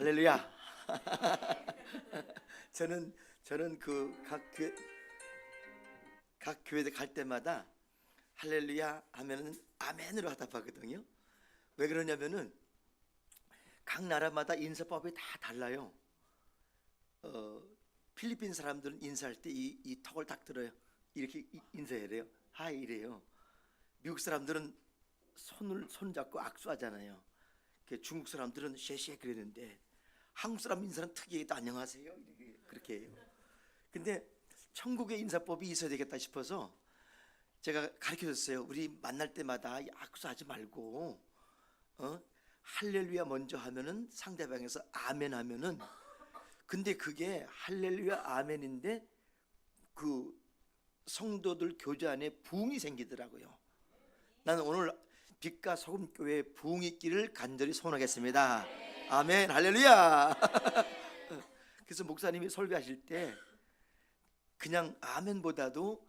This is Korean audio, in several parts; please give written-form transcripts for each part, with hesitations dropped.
할렐루야. 저는 그 각 교회 갈 때마다 할렐루야 하면은 아멘으로 화답하거든요. 왜 그러냐면은 각 나라마다 인사법이 다 달라요. 필리핀 사람들은 인사할 때 이 턱을 딱 들어요. 이렇게 인사해야 돼요. 하이 이래요. 미국 사람들은 손 잡고 악수하잖아요. 중국 사람들은 쉐쉐 그러는데 한국 사람 인사는 특이하게 또 안녕하세요 그렇게 해요. 근데 천국의 인사법이 있어야 되겠다 싶어서 제가 가르쳐줬어요. 우리 만날 때마다 악수하지 말고 할렐루야 먼저 하면은 상대방에서 아멘 하면은, 근데 그게 할렐루야 아멘인데 그 성도들 교제 안에 부흥이 생기더라고요. 나는 오늘 빛과 소금 교회 부흥이 있기를 간절히 소원하겠습니다. 아멘 할렐루야. 그래서 목사님이 설교하실 때 그냥 아멘보다도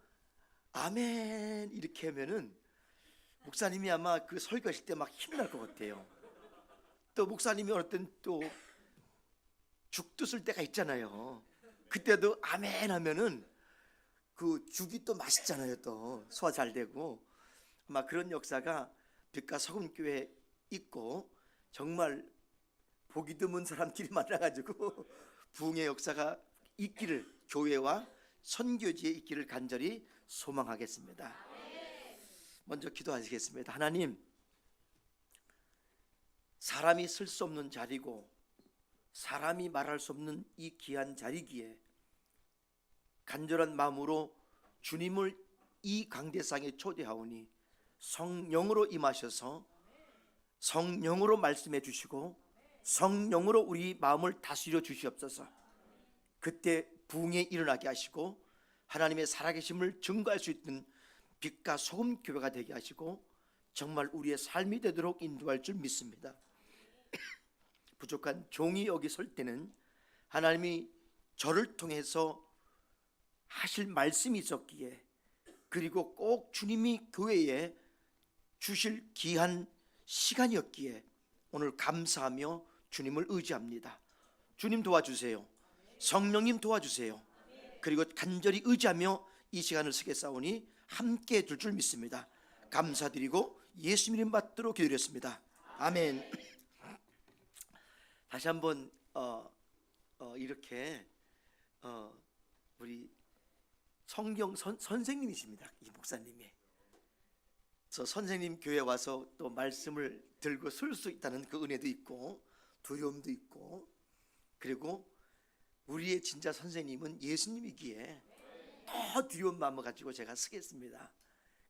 아멘 이렇게 하면은 목사님이 아마 그 설교하실 때 막 힘날 것 같아요. 또 목사님이 어느 때는 또 죽도 쓸 때가 있잖아요. 그때도 아멘 하면은 그 죽이 또 맛있잖아요. 또 소화 잘 되고 아마 그런 역사가 빛과 소금 교회에 있고 정말 보기 드문 사람끼리 만나가지고 부흥의 역사가 있기를, 교회와 선교지에 있기를 간절히 소망하겠습니다. 먼저 기도하시겠습니다. 하나님, 사람이 쓸 수 없는 자리고 사람이 말할 수 없는 이 귀한 자리기에 간절한 마음으로 주님을 이 강대상에 초대하오니 성령으로 임하셔서 성령으로 말씀해 주시고 성령으로 우리 마음을 다스려 주시옵소서. 그때 부흥에 일어나게 하시고 하나님의 살아계심을 증거할 수 있는 빛과 소금 교회가 되게 하시고 정말 우리의 삶이 되도록 인도할 줄 믿습니다. 부족한 종이 여기 설 때는 하나님이 저를 통해서 하실 말씀이 있었기에, 그리고 꼭 주님이 교회에 주실 귀한 시간이었기에 오늘 감사하며 주님을 의지합니다. 주님 도와주세요. 성령님 도와주세요. 그리고 간절히 의지하며 이 시간을 쓰겠사오니 함께 해줄 줄 믿습니다. 감사드리고 예수님 이름 받들어 기도드렸습니다. 아멘. 다시 한번 이렇게 우리 성경 선생님이십니다. 이 목사님이. 저 선생님 교회 와서 또 말씀을 들고 쓸 수 있다는 그 은혜도 있고 두려움도 있고, 그리고 우리의 진짜 선생님은 예수님이기에 더 두려운 마음을 가지고 제가 쓰겠습니다.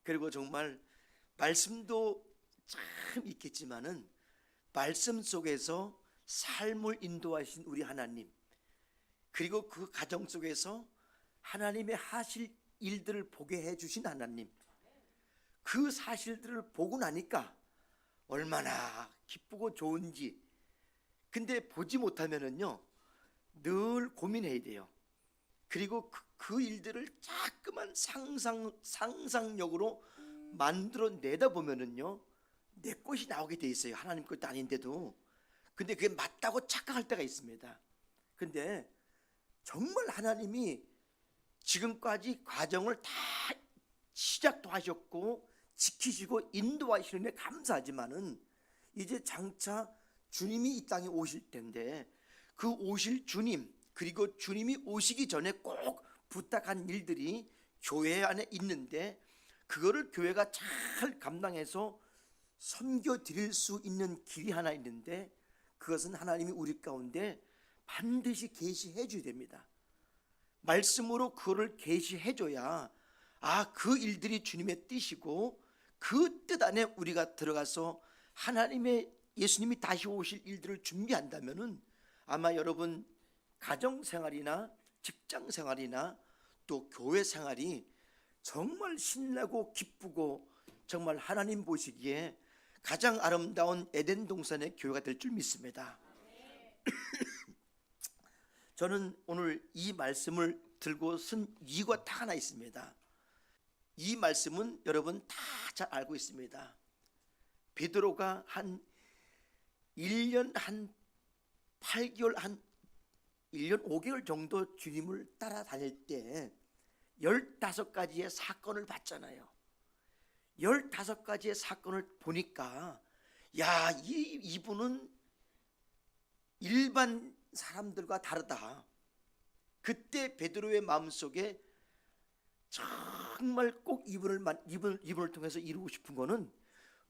그리고 정말 말씀도 참 있겠지만은 말씀 속에서 삶을 인도하신 우리 하나님, 그리고 그 가정 속에서 하나님의 하실 일들을 보게 해주신 하나님, 그 사실들을 보고 나니까 얼마나 기쁘고 좋은지. 근데 보지 못하면은요 늘 고민해야 돼요. 그리고 그 일들을 자꾸만 상상력으로 만들어 내다 보면은요 내 것이 나오게 돼 있어요. 하나님 것도 아닌데도. 근데 그게 맞다고 착각할 때가 있습니다. 근데 정말 하나님이 지금까지 과정을 다 시작도 하셨고 지키시고 인도하시는 데 감사하지만은 이제 장차 주님이 이 땅에 오실 텐데 그 오실 주님, 그리고 주님이 오시기 전에 꼭 부탁한 일들이 교회 안에 있는데 그거를 교회가 잘 감당해서 섬겨 드릴 수 있는 길이 하나 있는데, 그것은 하나님이 우리 가운데 반드시 계시해 줘야 됩니다. 말씀으로 그거를 계시해 줘야 그 일들이 주님의 뜻이고 그 뜻 안에 우리가 들어가서 하나님의 예수님이 다시 오실 일들을 준비한다면은 아마 여러분 가정생활이나 직장생활이나 또 교회 생활이 정말 신나고 기쁘고 정말 하나님 보시기에 가장 아름다운 에덴 동산의 교회가 될 줄 믿습니다. 저는 오늘 이 말씀을 들고 쓴 이유가 딱 하나 있습니다. 이 말씀은 여러분 다 잘 알고 있습니다. 베드로가 한 1년 한 8개월 한 1년 5개월 정도 주님을 따라다닐 때 15가지의 사건을 봤잖아요. 15가지의 사건을 보니까 야, 이분은 일반 사람들과 다르다. 그때 베드로의 마음속에 정말 꼭 이분을 통해서 이루고 싶은 거는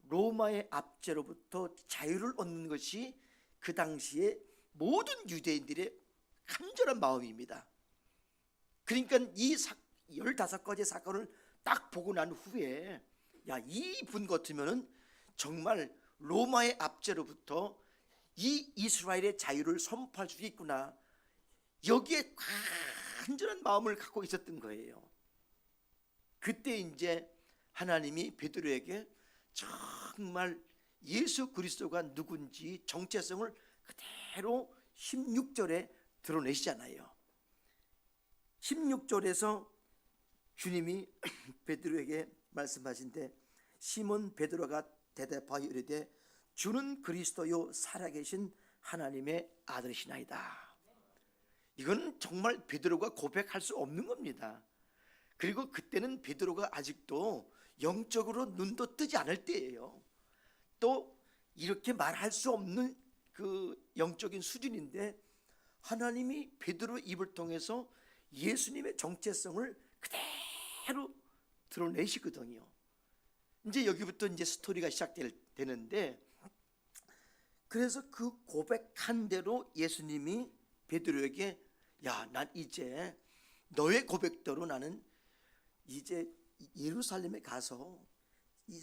로마의 압제로부터 자유를 얻는 것이 그 당시에 모든 유대인들의 간절한 마음입니다. 그러니까 이 15가지 사건을 딱 보고 난 후에 야, 이분 같으면은 정말 로마의 압제로부터 이 이스라엘의 자유를 선포할 수 있구나. 여기에 간절한 마음을 갖고 있었던 거예요. 그때 이제 하나님이 베드로에게 정말 예수 그리스도가 누군지 정체성을 그대로 16절에 드러내시잖아요. 16절에서 주님이 베드로에게 말씀하신데 시몬 베드로가 대답하여 이르되 주는 그리스도요 살아계신 하나님의 아들이시나이다. 이건 정말 베드로가 고백할 수 없는 겁니다. 그리고 그때는 베드로가 아직도 영적으로 눈도 뜨지 않을 때예요. 또 이렇게 말할 수 없는 그 영적인 수준인데 하나님이 베드로 입을 통해서 예수님의 정체성을 그대로 드러내시거든요. 이제 여기부터 이제 스토리가 시작되는데, 그래서 그 고백한 대로 예수님이 베드로에게 야, 난 이제 너의 고백대로 나는 이제 예루살렘에 가서 이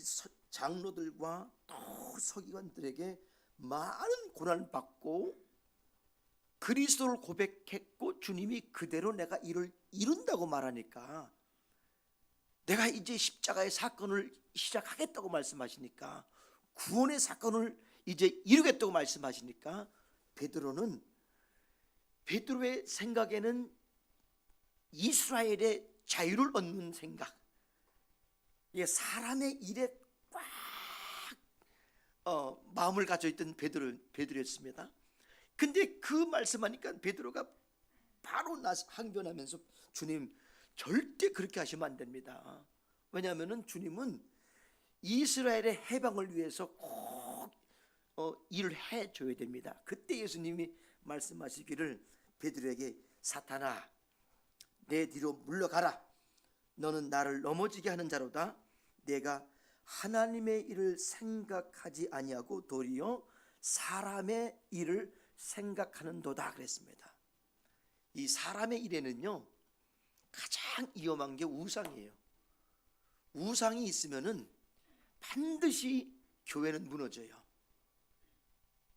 장로들과 또 서기관들에게 많은 고난을 받고 그리스도를 고백했고 주님이 그대로 내가 이를 이룬다고 말하니까, 내가 이제 십자가의 사건을 시작하겠다고 말씀하시니까, 구원의 사건을 이제 이루겠다고 말씀하시니까 베드로의 생각에는 이스라엘의 자유를 얻는 생각, 이게 사람의 일에 꽉 마음을 가져 있던 베드로였습니다. 근데 그 말씀하니까 베드로가 바로 항변하면서 주님 절대 그렇게 하시면 안 됩니다. 왜냐하면 주님은 이스라엘의 해방을 위해서 꼭 일을 해줘야 됩니다. 그때 예수님이 말씀하시기를 베드로에게 사탄아 내 뒤로 물러가라. 너는 나를 넘어지게 하는 자로다. 내가 하나님의 일을 생각하지 아니하고 도리어 사람의 일을 생각하는도다 그랬습니다. 이 사람의 일에는요 가장 위험한 게 우상이에요. 우상이 있으면은 반드시 교회는 무너져요.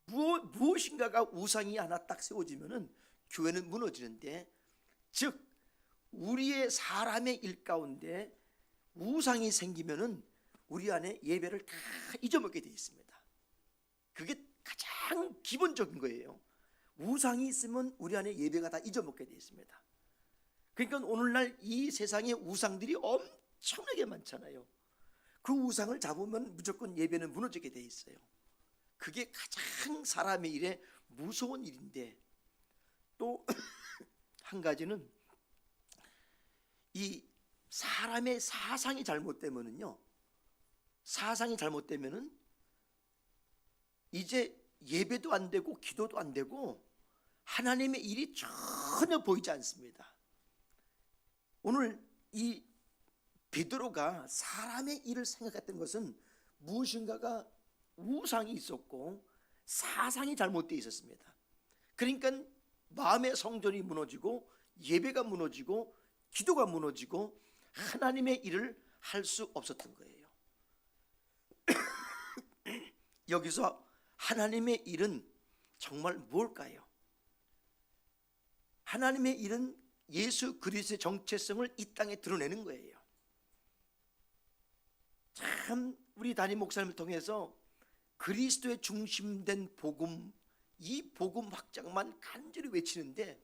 무엇인가가 우상이 하나 딱 세워지면은 교회는 무너지는데, 즉 우리의 사람의 일 가운데 우상이 생기면은 우리 안에 예배를 다 잊어먹게 되어 있습니다. 그게 가장 기본적인 거예요. 우상이 있으면 우리 안에 예배가 다 잊어먹게 되어 있습니다. 그러니까 오늘날 이 세상에 우상들이 엄청나게 많잖아요. 그 우상을 잡으면 무조건 예배는 무너지게 되어 있어요. 그게 가장 사람의 일에 무서운 일인데, 또 한 가지는 이 사람의 사상이 잘못되면은요, 사상이 잘못되면은 이제 예배도 안 되고 기도도 안 되고 하나님의 일이 전혀 보이지 않습니다. 오늘 이 베드로가 사람의 일을 생각했던 것은 무엇인가가 우상이 있었고 사상이 잘못되어 있었습니다. 그러니까 마음의 성전이 무너지고 예배가 무너지고 기도가 무너지고 하나님의 일을 할 수 없었던 거예요. 여기서 하나님의 일은 정말 뭘까요? 하나님의 일은 예수 그리스도의 정체성을 이 땅에 드러내는 거예요. 참 우리 담임 목사님을 통해서 그리스도의 중심된 복음, 이 복음 확장만 간절히 외치는데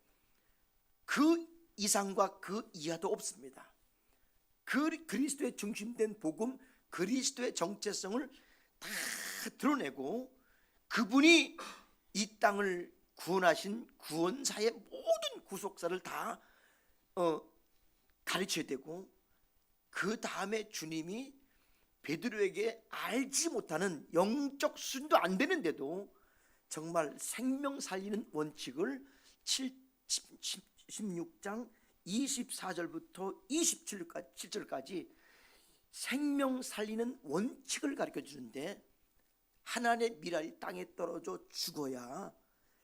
그 이상과 그 이하도 없습니다. 그리스도의 중심된 복음, 그리스도의 정체성을 다 드러내고 그분이 이 땅을 구원하신 구원사의 모든 구속사를 다 가르쳐야 되고, 그 다음에 주님이 베드로에게 알지 못하는 영적 수준도 안 되는데도 정말 생명 살리는 원칙을 16장 24절부터 27절까지 생명 살리는 원칙을 가르쳐 주는데, 하나님의 미랄이 땅에 떨어져 죽어야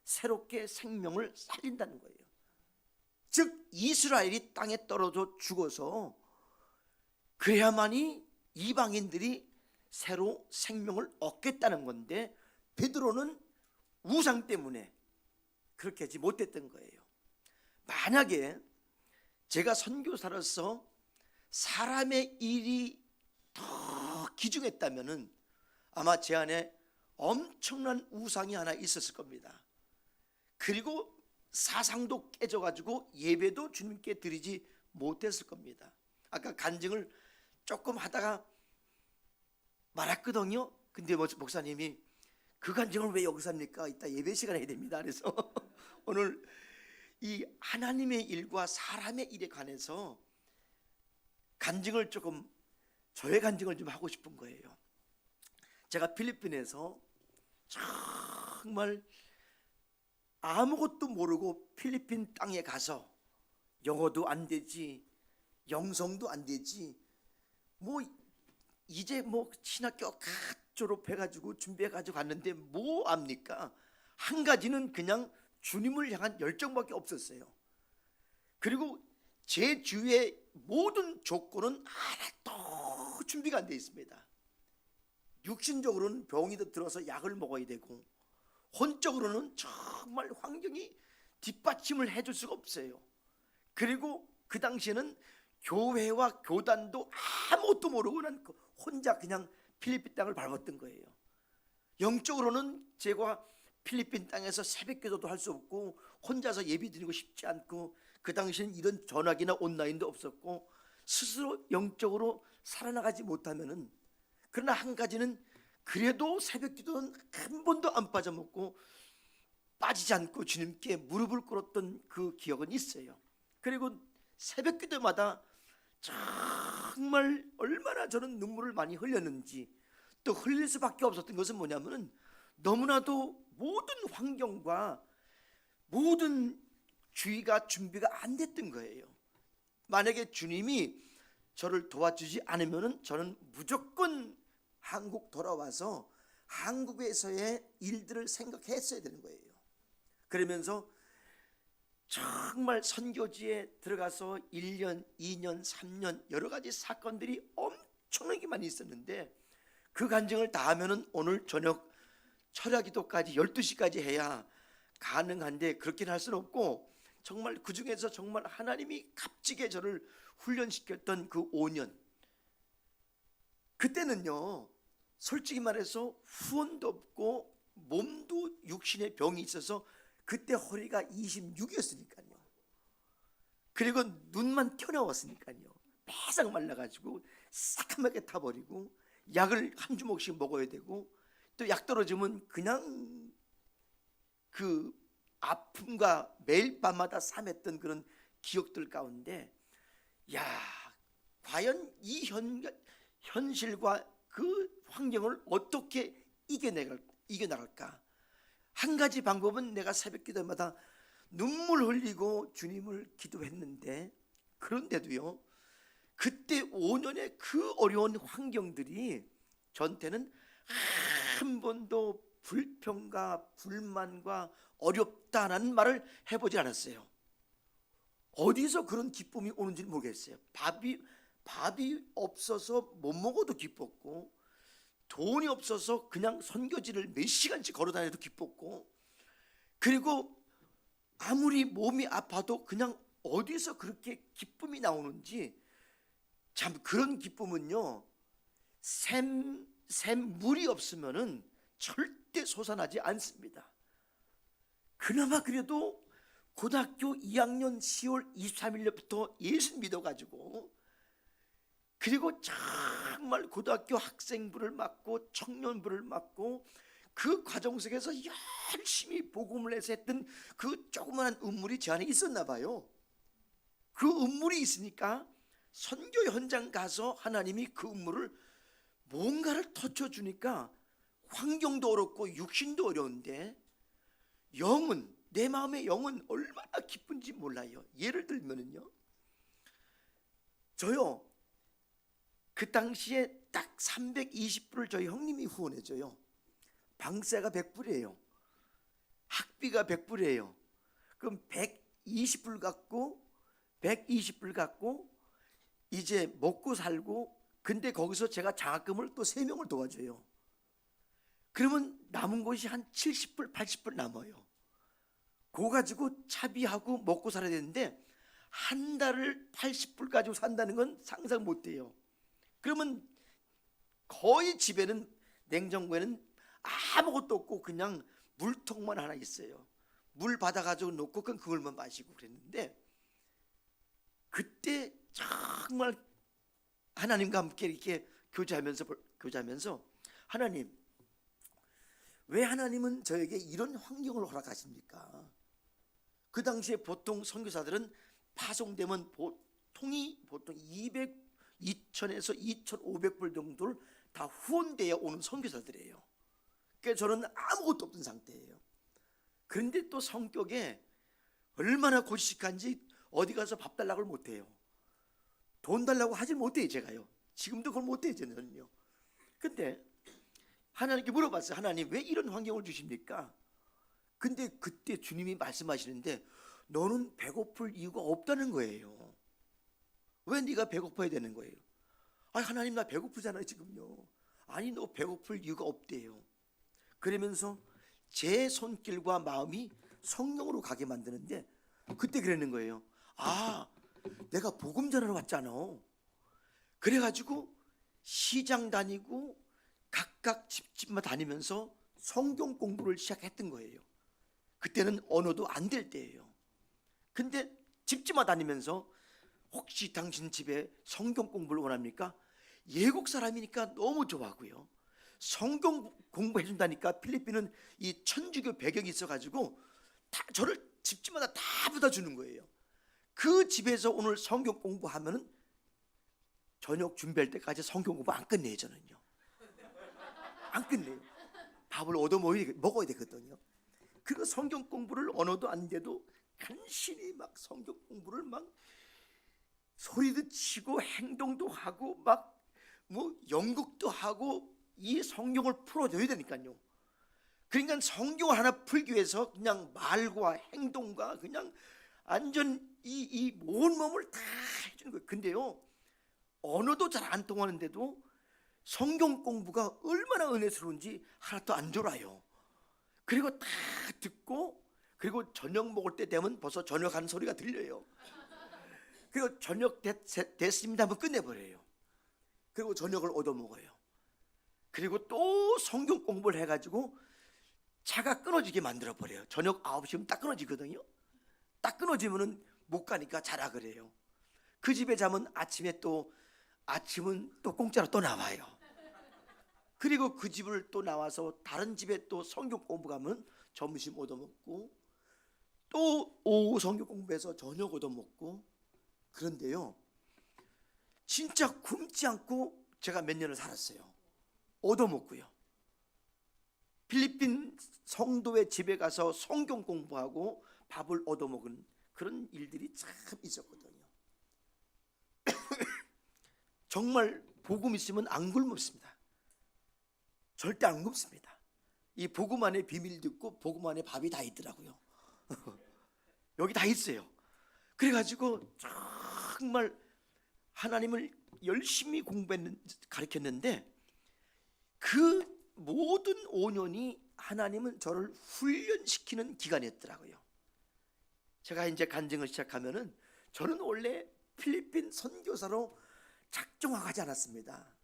새롭게 생명을 살린다는 거예요. 즉 이스라엘이 땅에 떨어져 죽어서 그래야만이 이방인들이 새로 생명을 얻겠다는 건데, 베드로는 우상 때문에 그렇게 하지 못했던 거예요. 만약에 제가 선교사로서 사람의 일이 더 귀중했다면은 아마 제 안에 엄청난 우상이 하나 있었을 겁니다. 그리고 사상도 깨져가지고 예배도 주님께 드리지 못했을 겁니다. 아까 간증을 조금 하다가 말았거든요. 근데 목사님이 그 간증을 왜 여기서 합니까? 이따 예배 시간에 해야 됩니다. 그래서 오늘 이 하나님의 일과 사람의 일에 관해서 간증을 조금, 저의 간증을 좀 하고 싶은 거예요. 제가 필리핀에서 정말 아무것도 모르고 필리핀 땅에 가서 영어도 안 되지, 영성도 안 되지, 뭐 이제 뭐 신학교 갓 졸업해가지고 준비해가지고 갔는데 뭐 압니까? 한 가지는 그냥 주님을 향한 열정밖에 없었어요. 그리고 제 주위의 모든 조건은 하나도 준비가 안 돼 있습니다. 육신적으로는 병이 들어서 약을 먹어야 되고, 혼적으로는 정말 환경이 뒷받침을 해줄 수가 없어요. 그리고 그 당시에는 교회와 교단도 아무것도 모르고 난 혼자 그냥 필리핀 땅을 밟았던 거예요. 영적으로는 제가 필리핀 땅에서 새벽 기도도 할 수 없고 혼자서 예배 드리고 싶지 않고, 그 당시에는 이런 전화기나 온라인도 없었고 스스로 영적으로 살아나가지 못하면은, 그러나 한 가지는 그래도 새벽 기도는 한 번도 안 빠져먹고 빠지지 않고 주님께 무릎을 꿇었던 그 기억은 있어요. 그리고 새벽 기도마다 정말 얼마나 저는 눈물을 많이 흘렸는지, 또 흘릴 수밖에 없었던 것은 뭐냐면은 너무나도 모든 환경과 모든 주의가 준비가 안 됐던 거예요. 만약에 주님이 저를 도와주지 않으면은 저는 무조건 한국 돌아와서 한국에서의 일들을 생각했어야 되는 거예요. 그러면서 정말 선교지에 들어가서 1년, 2년, 3년 여러 가지 사건들이 엄청나게 많이 있었는데, 그 간증을 다 하면은 오늘 저녁 철야기도까지 12시까지 해야 가능한데 그렇게는 할 수는 없고, 정말 그 중에서 정말 하나님이 값지게 저를 훈련시켰던 그 5년, 그때는요 솔직히 말해서 후원도 없고 몸도 육신의 병이 있어서 그때 허리가 26이었으니까요. 그리고 눈만 튀어나왔으니까요. 바싹 말라가지고 새까맣게 타버리고, 약을 한 주먹씩 먹어야 되고, 또 약 떨어지면 그냥 그 아픔과 매일 밤마다 싸맸던 그런 기억들 가운데, 야, 과연 이 현실과 그 환경을 어떻게 이겨나갈까? 한 가지 방법은 내가 새벽 기도마다 눈물 흘리고 주님을 기도했는데, 그런데도요 그때 5년의 그 어려운 환경들이 저한테는 한 번도 불평과 불만과 어렵다는 말을 해보지 않았어요. 어디서 그런 기쁨이 오는지 모르겠어요. 밥이 없어서 못 먹어도 기뻤고, 돈이 없어서 그냥 선교지를 몇 시간씩 걸어 다녀도 기뻤고, 그리고 아무리 몸이 아파도 그냥 어디서 그렇게 기쁨이 나오는지, 참 그런 기쁨은요 샘물이 없으면은 절대 솟아나지 않습니다. 그나마 그래도 고등학교 2학년 10월 23일부터 예수 믿어가지고, 그리고 정말 고등학교 학생부를 맡고 청년부를 맡고 그 과정 속에서 열심히 복음을 해서 했던 그 조그마한 음물이 제 안에 있었나 봐요. 그 음물이 있으니까 선교 현장 가서 하나님이 그 음물을 뭔가를 터쳐주니까 환경도 어렵고 육신도 어려운데 영은, 내 마음의 영은 얼마나 기쁜지 몰라요. 예를 들면은요, 저요 그 당시에 딱 320불을 저희 형님이 후원해줘요. 방세가 100불이에요. 학비가 100불이에요. 그럼 120불 갖고 120불 갖고 이제 먹고 살고, 근데 거기서 제가 장학금을 또 3명을 도와줘요. 그러면 남은 것이 한 70불 80불 남아요. 그거 가지고 차비하고 먹고 살아야 되는데 한 달을 80불 가지고 산다는 건 상상 못해요. 그러면 거의 집에는, 냉장고에는 아무것도 없고 그냥 물통만 하나 있어요. 물 받아가지고 놓고 그냥 그걸만 마시고 그랬는데, 그때 정말 하나님과 함께 이렇게 교제하면서 하나님, 왜 하나님은 저에게 이런 환경을 허락하십니까? 그 당시에 보통 선교사들은 파송되면 보통 2,000에서 2,500불 정도를 다 후원되어 오는 선교사들이에요. 그러니까 저는 아무것도 없던 상태예요. 그런데 또 성격에 얼마나 고지식한지 어디 가서 밥 달라고 못해요. 돈 달라고 하질 못해요. 제가요. 지금도 그걸 못해요. 저는요. 근데 하나님께 물어봤어요. 하나님, 왜 이런 환경을 주십니까? 근데 그때 주님이 말씀하시는데 너는 배고플 이유가 없다는 거예요. 왜 네가 배고파야 되는 거예요? 아니, 하나님 나 배고프잖아요 지금요. 아니, 너 배고플 이유가 없대요. 그러면서 제 손길과 마음이 성령으로 가게 만드는데, 그때 그러는 거예요. 아, 내가 복음 전하러 왔잖아. 그래가지고 시장 다니고 각각 집집마다 다니면서 성경 공부를 시작했던 거예요. 그때는 언어도 안 될 때예요. 근데 집집마다 다니면서 혹시 당신 집에 성경 공부를 원합니까? 외국 사람이니까 너무 좋아하고요. 성경 공부해 준다니까 필리핀은 이 천주교 배경이 있어가지고 다 저를 집집마다 다 받아주는 거예요. 그 집에서 오늘 성경 공부하면은 저녁 준비할 때까지 성경 공부 안 끝내요. 저는요, 안 끝내요. 밥을 얻어 먹어야 되거든요. 그리고 성경 공부를 언어도 안 돼도 간신히 막 성경 공부를 막 소리도 치고 행동도 하고 막 뭐 연극도 하고 이 성경을 풀어줘야 되니까요. 그러니까 성경을 하나 풀기 위해서 그냥 말과 행동과 그냥 완전 이 온몸을 다 해주는 거예요. 근데요, 언어도 잘 안 통하는데도 성경 공부가 얼마나 은혜스러운지 하나도 안 졸아요. 그리고 다 듣고, 그리고 저녁 먹을 때 되면 벌써 저녁하는 소리가 들려요. 그리고 저녁 됐습니다 하면 끝내버려요. 그리고 저녁을 얻어먹어요. 그리고 또 성경 공부를 해가지고 차가 끊어지게 만들어버려요. 저녁 9시면 딱 끊어지거든요. 딱 끊어지면 못 가니까 자라 그래요. 그 집에 자면 아침은 또 공짜로 또 나와요. 그리고 그 집을 또 나와서 다른 집에 또 성경 공부 가면 점심 얻어먹고, 또 오후 성경 공부해서 저녁 얻어먹고. 그런데요, 진짜 굶지 않고 제가 몇 년을 살았어요. 얻어먹고요. 필리핀 성도의 집에 가서 성경 공부하고 밥을 얻어먹은 그런 일들이 참 있었거든요. 정말 복음 있으면 안 굶습니다. 절대 안 굶습니다. 이 복음 안에 비밀 듣고 복음 안에 밥이 다 있더라고요. 여기 다 있어요. 그래가지고 정말 하나님을 열심히 가르쳤는데, 그 모든 5년이 하나님은 저를 훈련시키는 기간이었더라고요. 제가 이제 간증을 시작하면은, 저는 원래 필리핀 선교사로 작정하지 않았습니다.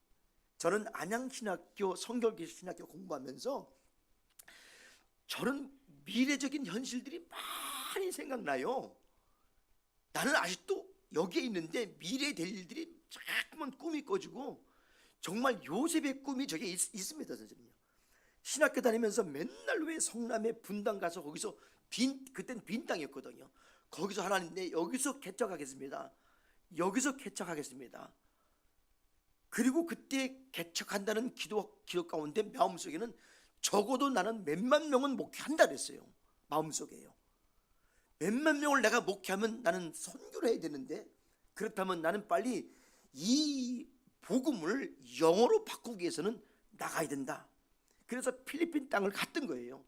저는 안양신학교 성결신학교 공부하면서 저는 미래적인 현실들이 많이 생각나요. 나는 아직도 여기에 있는데 미래에 될 일들이 자꾸만 꿈이 꿔지고, 정말 요셉의 꿈이 저게 있습니다. 선생님요. 신학교 다니면서 맨날 왜 성남에 분당 가서 거기서 그땐 빈 땅이었거든요. 거기서 하나님 내 여기서 개척하겠습니다. 여기서 개척하겠습니다. 그리고 그때 개척한다는 기도 가운데 마음속에는 적어도 나는 몇만 명은 목회한다 그랬어요. 마음속에요. 몇만 명을 내가 목회하면 나는 선교를 해야 되는데, 그렇다면 나는 빨리 이 복음을 영어로 바꾸기 위해서는 나가야 된다. 그래서 필리핀 땅을 갔던 거예요.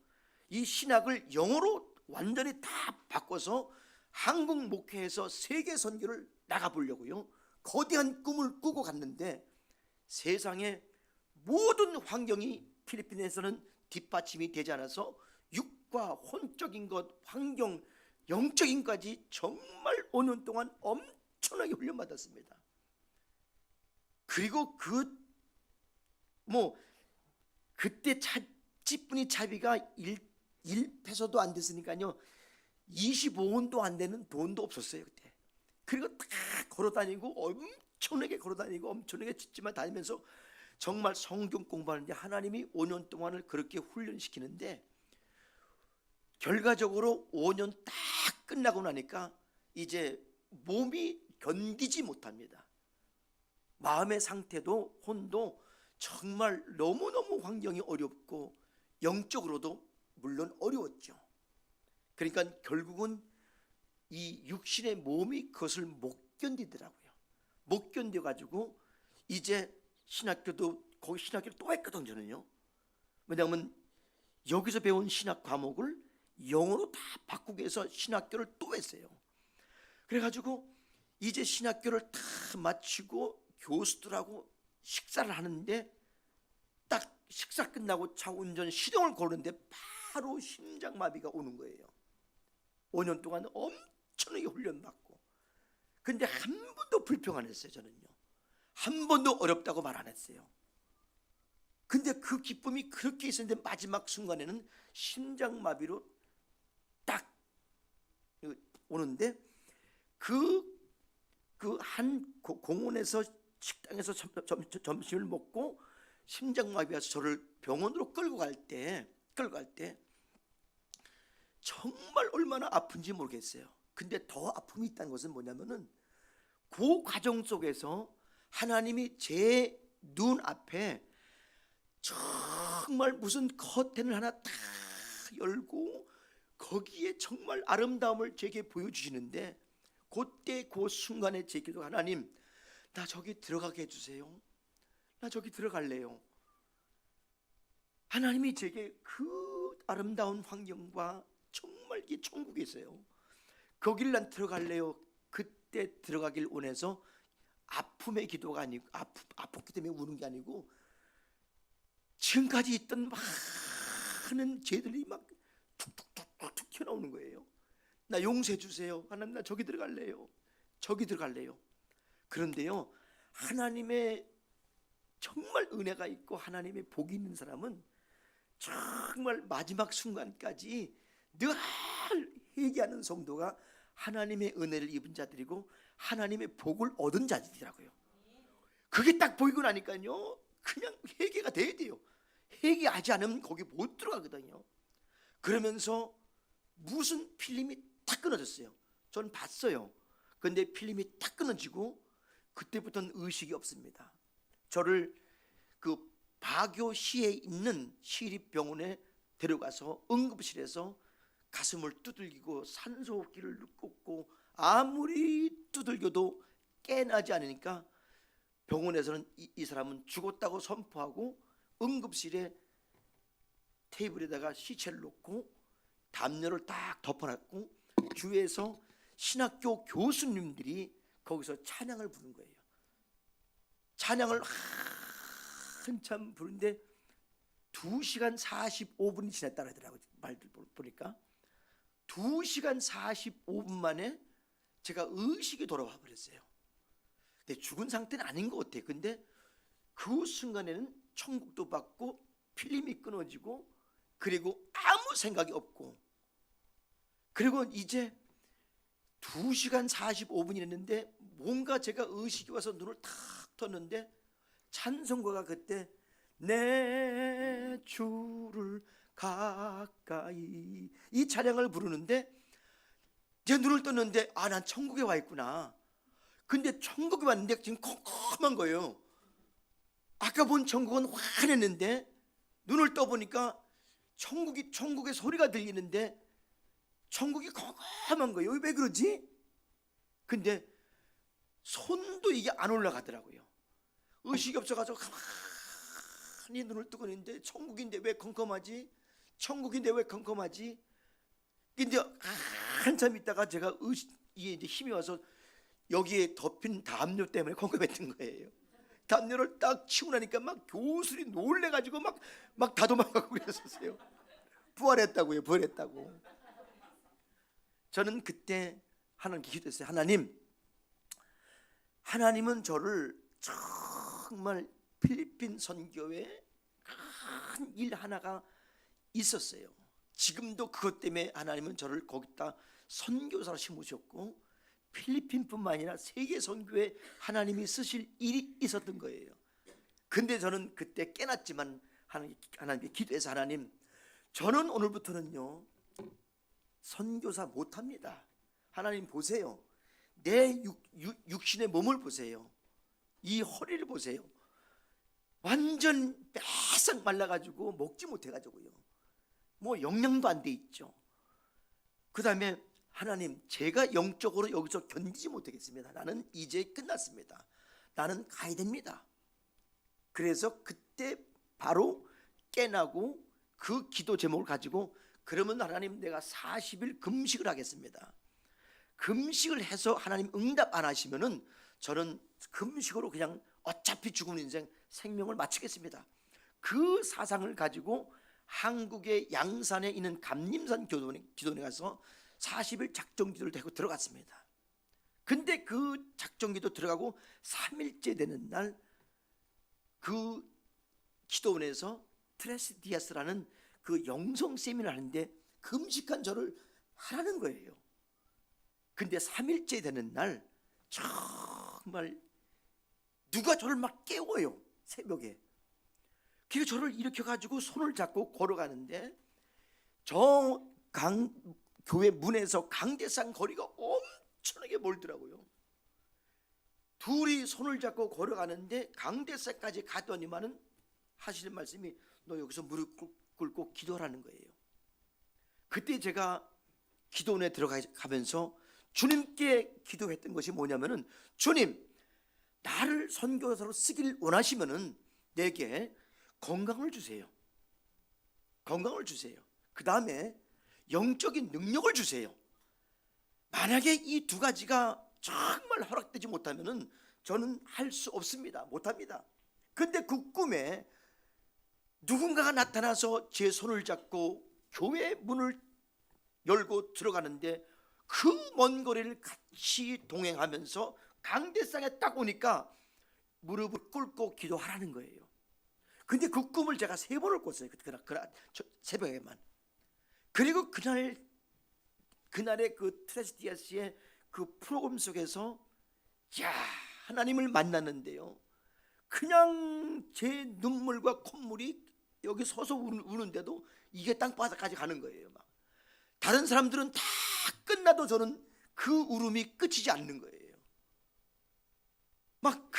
이 신학을 영어로 완전히 다 바꿔서 한국 목회에서 세계 선교를 나가보려고요. 거대한 꿈을 꾸고 갔는데 세상에 모든 환경이 필리핀에서는 뒷받침이 되지 않아서 육과 혼적인 것, 환경, 영적인 까지 정말 5년 동안 엄청나게 훈련받았습니다. 그리고 그때 찌뿌니 차비가 1페소도 안 됐으니까요, 25원도 안 되는 돈도 없었어요 그때. 그리고 다 걸어다니고 엄청나게 걸어다니고 엄청나게 찢지만 다니면서 정말 성경 공부하는데 하나님이 5년 동안을 그렇게 훈련시키는데, 결과적으로 5년 딱 끝나고 나니까 이제 몸이 견디지 못합니다. 마음의 상태도 혼도 정말 너무너무 환경이 어렵고 영적으로도 물론 어려웠죠. 그러니까 결국은 이 육신의 몸이 그것을 못 견디더라고요. 못 견뎌가지고 이제 거기 신학교를 또 했거든요 저는요. 왜냐하면 여기서 배운 신학 과목을 영어로 다 바꾸기 위해서 신학교를 또 했어요. 그래가지고 이제 신학교를 다 마치고 교수들하고 식사를 하는데, 딱 식사 끝나고 차 운전 시동을 거는데 바로 심장마비가 오는 거예요. 5년 동안 엄청나게 훈련받고. 근데 한 번도 불평 안 했어요 저는요. 한 번도 어렵다고 말 안 했어요. 근데 그 기쁨이 그렇게 있었는데 마지막 순간에는 심장마비로 딱 오는데, 그 한 공원에서 식당에서 점심을 먹고 심장마비가 저를 병원으로 끌고 갈 때 정말 얼마나 아픈지 모르겠어요. 근데 더 아픔이 있다는 것은 뭐냐면은 그 과정 속에서 하나님이 제 눈앞에 정말 무슨 커튼을 하나 딱 열고 거기에 정말 아름다움을 제게 보여주시는데, 그때 그 순간에 제 기도, 하나님 나 저기 들어가게 해주세요. 나 저기 들어갈래요. 하나님이 제게 그 아름다운 환경과 정말 이 천국에 있어요. 거길 난 들어갈래요. 그때 들어가길 원해서 아픔의 기도가 아니고, 아팠기 때문에 우는 게 아니고, 지금까지 있던 많은 죄들이 막 툭툭툭툭 튀어나오는 거예요. 나 용서해 주세요. 하나님 나 저기 들어갈래요. 저기 들어갈래요. 그런데요, 하나님의 정말 은혜가 있고 하나님의 복이 있는 사람은 정말 마지막 순간까지 늘 회개하는 성도가 하나님의 은혜를 입은 자들이고 하나님의 복을 얻은 자들이라고요. 그게 딱 보이고 나니까요, 그냥 회개가 돼야 돼요. 회개하지 않으면 거기 못 들어가거든요. 그러면서 무슨 필름이 탁 끊어졌어요. 저는 봤어요. 근데 필름이 탁 끊어지고 그때부터는 의식이 없습니다. 저를 그 바교시에 있는 시립병원에 데려가서 응급실에서 가슴을 두들기고 산소호흡기를 꽂고 아무리 두들겨도 깨나지 않으니까 병원에서는 이 사람은 죽었다고 선포하고 응급실에 테이블에다가 시체를 놓고 담요를 딱 덮어놨고 주위에서 신학교 교수님들이 거기서 찬양을 부른 거예요. 찬양을 한참 부르는데 2시간 45분이 지났다 하더라고요. 말들 보니까 2시간 45분 만에 제가 의식이 돌아와 버렸어요. 근데 죽은 상태는 아닌 것 같아요. 근데 그 순간에는 천국도 받고 필름이 끊어지고 그리고 아무 생각이 없고, 그리고 이제 2시간 45분이 됐는데 뭔가 제가 의식이 와서 눈을 탁 떴는데 찬송가가 그때 내 주를 가까이, 이 찬양을 부르는데 제 눈을 떴는데 난 천국에 와 있구나. 근데 천국에 왔는데 지금 컴컴한 거예요. 아까 본 천국은 환했는데 눈을 떠보니까 천국의 소리가 들리는데 천국이 컴컴한 거예요. 왜 그러지? 근데 손도 이게 안 올라가더라고요. 의식이 없어가지고 가만히 눈을 뜨고 있는데 천국인데 왜 컴컴하지? 천국인데 왜 컴컴하지? 근데 한참 있다가 제가 이게 이제 힘이 와서 여기에 덮인 담요 때문에 컴컴했던 거예요. 담요를 딱 치고 나니까 막 교수들이 놀래가지고 막 다 도망가고 그랬었어요. 부활했다고요. 부활했다고. 저는 그때 하나님께 기도했어요. 하나님은 저를 정말 필리핀 선교에 큰 일 하나가 있었어요. 지금도 그것 때문에 하나님은 저를 거기다 선교사로 심으셨고 필리핀뿐만 아니라 세계 선교에 하나님이 쓰실 일이 있었던 거예요. 근데 저는 그때 깨났지만 하나님께 기도해서 하나님, 저는 오늘부터는요 선교사 못합니다. 하나님 보세요. 내 육신의 몸을 보세요. 이 허리를 보세요. 완전 빼싹 말라가지고 먹지 못해가지고요. 뭐 영양도 안 돼 있죠. 그 다음에 하나님, 제가 영적으로 여기서 견디지 못하겠습니다. 나는 이제 끝났습니다. 나는 가야 됩니다. 그래서 그때 바로 깨나고 그 기도 제목을 가지고, 그러면 하나님 내가 40일 금식을 하겠습니다. 금식을 해서 하나님 응답 안 하시면은 저는 금식으로 그냥 어차피 죽은 인생 생명을 마치겠습니다. 그 사상을 가지고 한국의 양산에 있는 감림산 기도원에 가서 40일 작정기도를 하고 들어갔습니다. 근데 그 작정기도 들어가고 3일째 되는 날 그 기도원에서 트레스 디아스라는 그 영성 세미나를 하는데 금식한 저를 하라는 거예요. 근데 3일째 되는 날 정말 누가 저를 막 깨워요. 새벽에. 그래서 저를 일으켜가지고 손을 잡고 걸어가는데 저 교회 문에서 강대상 거리가 엄청나게 멀더라고요. 둘이 손을 잡고 걸어가는데 강대상까지 가더니만은 하시는 말씀이 너 여기서 무릎 꿇고 기도하라는 거예요. 그때 제가 기도원에 들어가면서 주님께 기도했던 것이 뭐냐면은, 주님, 나를 선교사로 쓰길 원하시면은 내게 건강을 주세요. 건강을 주세요. 그 다음에 영적인 능력을 주세요. 만약에 이 두 가지가 정말 허락되지 못하면은 저는 할 수 없습니다. 못합니다. 근데 그 꿈에 누군가가 나타나서 제 손을 잡고 교회 문을 열고 들어가는데 그 먼 거리를 같이 동행하면서 강대상에 딱 오니까 무릎을 꿇고 기도하라는 거예요. 근데 그 꿈을 제가 3번을 꿨어요. 새벽에만. 그리고 그날의 그 트레스디아스의 그 프로그램 속에서 하나님을 만났는데요, 그냥 제 눈물과 콧물이 여기 서서 우는데도 이게 땅바닥까지 가는 거예요. 막 다른 사람들은 다 끝나도 저는 그 울음이 끝이지 않는 거예요. 막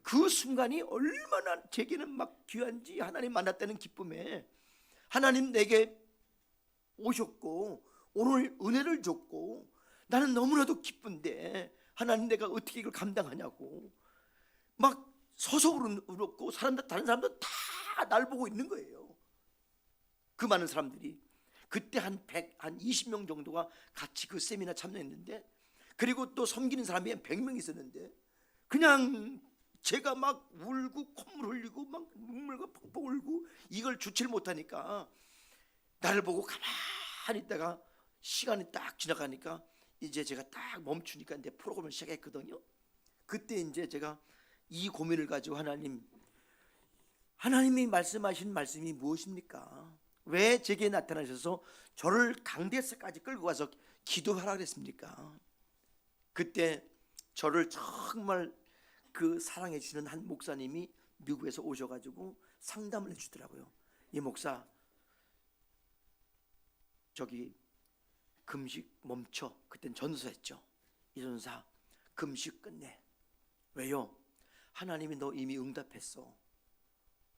그 순간이 얼마나 제게는 막 귀한지, 하나님 만났다는 기쁨에 하나님 내게 오셨고 오늘 은혜를 줬고 나는 너무나도 기쁜데 하나님 내가 어떻게 이걸 감당하냐고 막 서서 울었고, 다른 사람들 다 날 보고 있는 거예요. 그 많은 사람들이. 그때 한 20명 정도가 같이 그 세미나 참여했는데, 그리고 또 섬기는 사람이 한 100명 있었는데, 그냥 제가 막 울고 콧물 흘리고 막 눈물과 펑펑 울고 이걸 주체를 못하니까 나를 보고 가만히 있다가 시간이 딱 지나가니까 이제 제가 딱 멈추니까 이제 프로그램을 시작했거든요. 그때 이제 제가 이 고민을 가지고 하나님이 말씀하신 말씀이 무엇입니까? 왜 제게 나타나셔서 저를 강대에서까지 끌고 가서 기도하라 그랬습니까? 그때 저를 정말 그 사랑해 주시는 한 목사님이 미국에서 오셔가지고 상담을 해주더라고요. 이 목사, 저기 금식 멈춰. 그땐 전도사였죠. 이 전도사 금식 끝내. 왜요? 하나님이 너 이미 응답했어.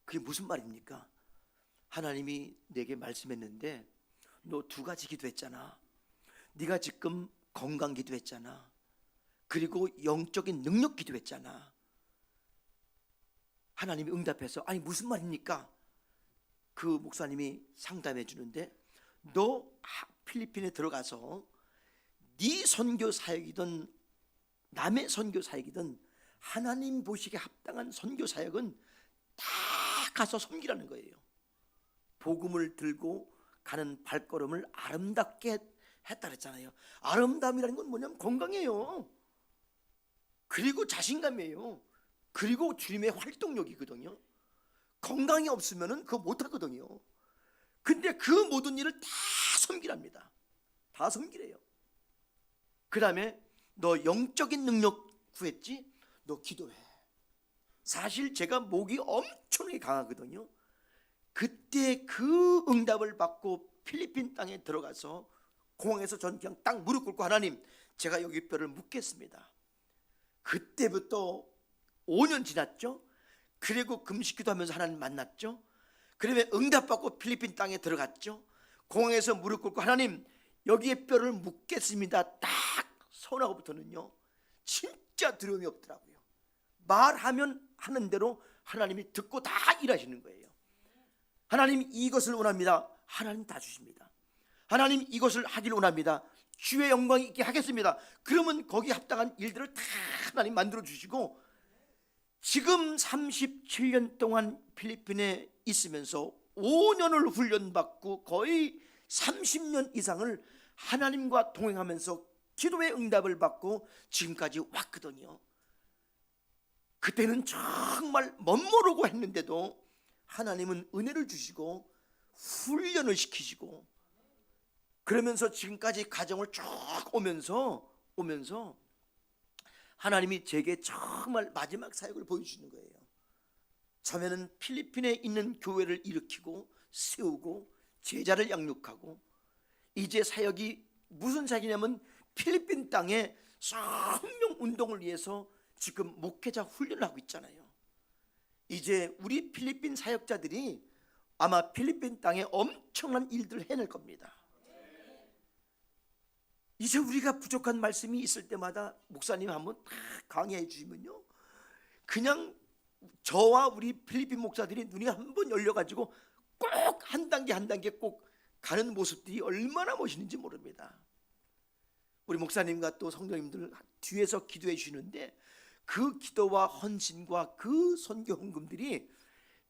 그게 무슨 말입니까? 하나님이 내게 말씀했는데 너 2가지 기도했잖아. 네가 지금 건강 기도했잖아. 그리고 영적인 능력 기도했잖아. 하나님이 응답해서 아니 무슨 말입니까? 그 목사님이 상담해 주는데 너 필리핀에 들어가서 네 선교 사역이든 남의 선교 사역이든 하나님 보시기에 합당한 선교 사역은 다 가서 섬기라는 거예요. 복음을 들고 가는 발걸음을 아름답게 했다 그랬잖아요. 아름다움이라는 건 뭐냐면 건강이에요. 그리고 자신감이에요. 그리고 주님의 활동력이거든요. 건강이 없으면 그거 못하거든요. 근데 그 모든 일을 다 섬기랍니다. 다 섬기래요. 그 다음에 너 영적인 능력 구했지? 너 기도해. 사실 제가 목이 엄청나게 강하거든요. 그때 그 응답을 받고 필리핀 땅에 들어가서 공항에서 전 그냥 딱 무릎 꿇고 하나님 제가 여기 뼈를 묻겠습니다. 그때부터 5년 지났죠. 그리고 금식기도 하면서 하나님 만났죠. 그러면 응답받고 필리핀 땅에 들어갔죠. 공항에서 무릎 꿇고 하나님 여기에 뼈를 묻겠습니다. 딱 선하고부터는요 진짜 두려움이 없더라고요. 말하면 하는 대로 하나님이 듣고 다 일하시는 거예요. 하나님 이것을 원합니다. 하나님 다 주십니다. 하나님 이것을 하기를 원합니다. 주의 영광이 있게 하겠습니다. 그러면 거기에 합당한 일들을 다 하나님 만들어 주시고 지금 37년 동안 필리핀에 있으면서 5년을 훈련받고 거의 30년 이상을 하나님과 동행하면서 기도의 응답을 받고 지금까지 왔거든요. 그때는 정말 멋모르고 했는데도 하나님은 은혜를 주시고 훈련을 시키시고 그러면서 지금까지 가정을 쭉 오면서 하나님이 제게 정말 마지막 사역을 보여주시는 거예요. 처음에는 필리핀에 있는 교회를 일으키고 세우고 제자를 양육하고 이제 사역이 무슨 사역이냐면 필리핀 땅에 성령 운동을 위해서 지금 목회자 훈련을 하고 있잖아요. 이제 우리 필리핀 사역자들이 아마 필리핀 땅에 엄청난 일들을 해낼 겁니다. 이제 우리가 부족한 말씀이 있을 때마다 목사님 한번 다 강의해 주시면요 그냥 저와 우리 필리핀 목사들이 눈이 한번 열려가지고 꼭 한 단계 한 단계 꼭 가는 모습들이 얼마나 멋있는지 모릅니다. 우리 목사님과 또 성도님들 뒤에서 기도해 주시는데 그 기도와 헌신과 그 선교 헌금들이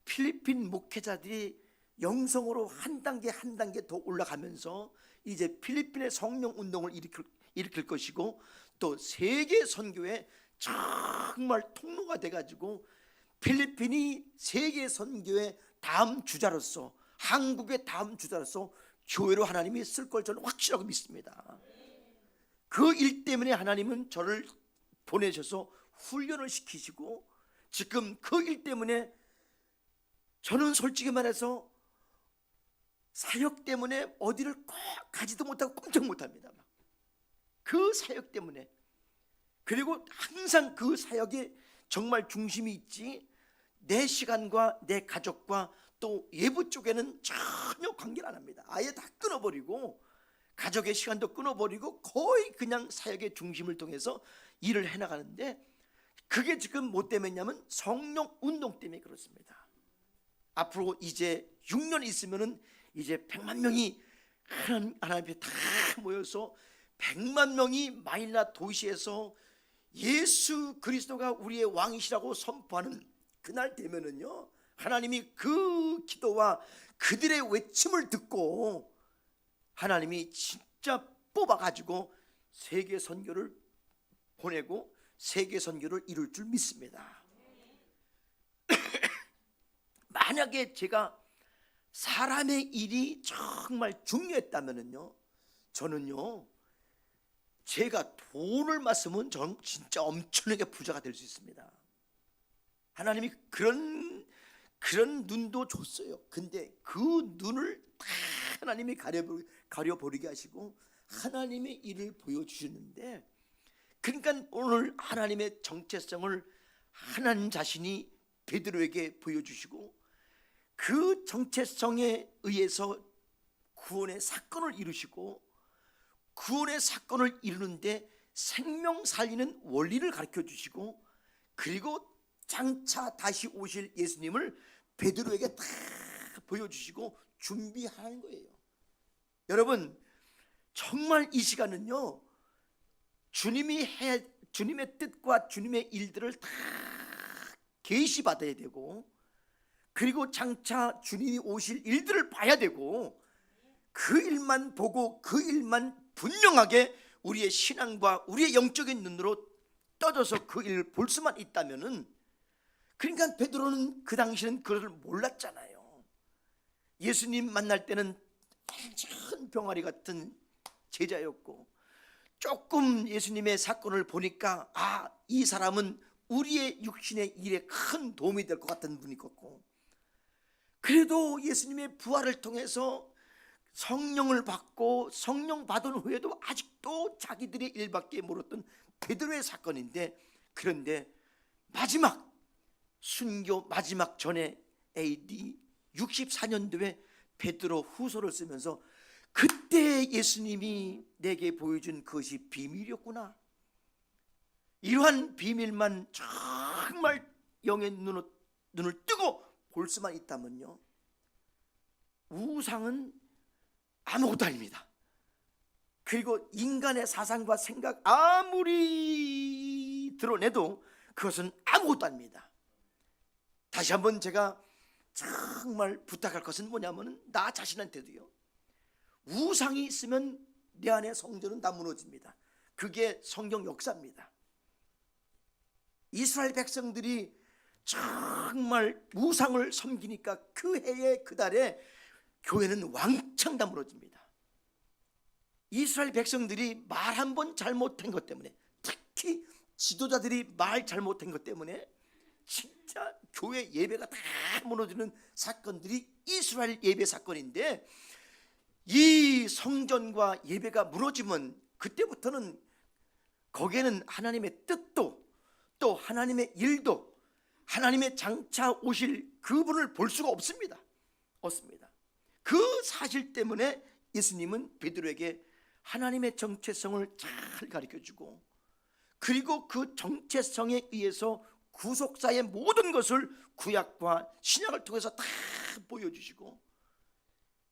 필리핀 목회자들이 영성으로 한 단계 한 단계 더 올라가면서 이제 필리핀의 성령 운동을 일으킬 것이고 또 세계 선교의 정말 통로가 돼가지고 필리핀이 세계 선교의 다음 주자로서 한국의 다음 주자로서 교회로 하나님이 쓸 걸 저는 확실하게 믿습니다. 그 일 때문에 하나님은 저를 보내셔서 훈련을 시키시고 지금 그 일 때문에 저는 솔직히 말해서 사역 때문에 어디를 꼭 가지도 못하고 꼼짝 못합니다. 그 사역 때문에. 그리고 항상 그 사역에 정말 중심이 있지 내 시간과 내 가족과 또 예부 쪽에는 전혀 관계를 안 합니다. 아예 다 끊어버리고 가족의 시간도 끊어버리고 거의 그냥 사역의 중심을 통해서 일을 해나가는데 그게 지금 뭐 때문이냐면 성령 운동 때문에 그렇습니다. 앞으로 이제 6년 있으면은 이제 100만 명이 하나님 앞에 다 모여서 100만 명이 마닐라 도시에서 예수 그리스도가 우리의 왕이시라고 선포하는 그날 되면은요 하나님이 그 기도와 그들의 외침을 듣고 하나님이 진짜 뽑아가지고 세계 선교를 보내고 세계 선교를 이룰 줄 믿습니다. 만약에 제가 사람의 일이 정말 중요했다면은요 저는요 제가 돈을 맞으면 저는 진짜 엄청나게 부자가 될 수 있습니다. 하나님이 그런 그런 눈도 줬어요. 근데 그 눈을 다 하나님이 가려버리게 하시고 하나님의 일을 보여주시는데, 그러니까 오늘 하나님의 정체성을 하나님 자신이 베드로에게 보여주시고 그 정체성에 의해서 구원의 사건을 이루시고, 구원의 사건을 이루는데 생명 살리는 원리를 가르쳐 주시고, 그리고 장차 다시 오실 예수님을 베드로에게 다 보여주시고 준비하는 거예요. 여러분, 정말 이 시간은요, 주님의 뜻과 주님의 일들을 다 계시받아야 되고, 그리고 장차 주님이 오실 일들을 봐야 되고, 그 일만 보고 그 일만 분명하게 우리의 신앙과 우리의 영적인 눈으로 떠져서 그 일을 볼 수만 있다면은, 그러니까 베드로는 그 당시는 그것을 몰랐잖아요. 예수님 만날 때는 큰 병아리 같은 제자였고, 조금 예수님의 사건을 보니까 이 사람은 우리의 육신의 일에 큰 도움이 될 것 같은 분이었고, 그래도 예수님의 부활을 통해서 성령을 받고 성령 받은 후에도 아직도 자기들의 일밖에 모르던 베드로의 사건인데, 그런데 마지막 순교 마지막 전에 AD 64년도에 베드로 후서를 쓰면서 그때 예수님이 내게 보여준 것이 비밀이었구나, 이러한 비밀만 정말 영의 눈을 뜨고 볼 수만 있다면요, 우상은 아무것도 아닙니다. 그리고 인간의 사상과 생각 아무리 드러내도 그것은 아무것도 아닙니다. 다시 한번 제가 정말 부탁할 것은 뭐냐면, 나 자신한테도요, 우상이 있으면 내 안의 성전은 다 무너집니다. 그게 성경 역사입니다. 이스라엘 백성들이 정말 우상을 섬기니까 그 해에 그 달에 교회는 왕창 다 무너집니다. 이스라엘 백성들이 말 한 번 잘못한 것 때문에, 특히 지도자들이 말 잘못한 것 때문에 진짜 교회 예배가 다 무너지는 사건들이 이스라엘 예배 사건인데, 이 성전과 예배가 무너지면 그때부터는 거기에는 하나님의 뜻도 또 하나님의 일도 하나님의 장차 오실 그분을 볼 수가 없습니다. 그 사실 때문에 예수님은 베드로에게 하나님의 정체성을 잘 가르쳐주고, 그리고 그 정체성에 의해서 구속사의 모든 것을 구약과 신약을 통해서 다 보여주시고,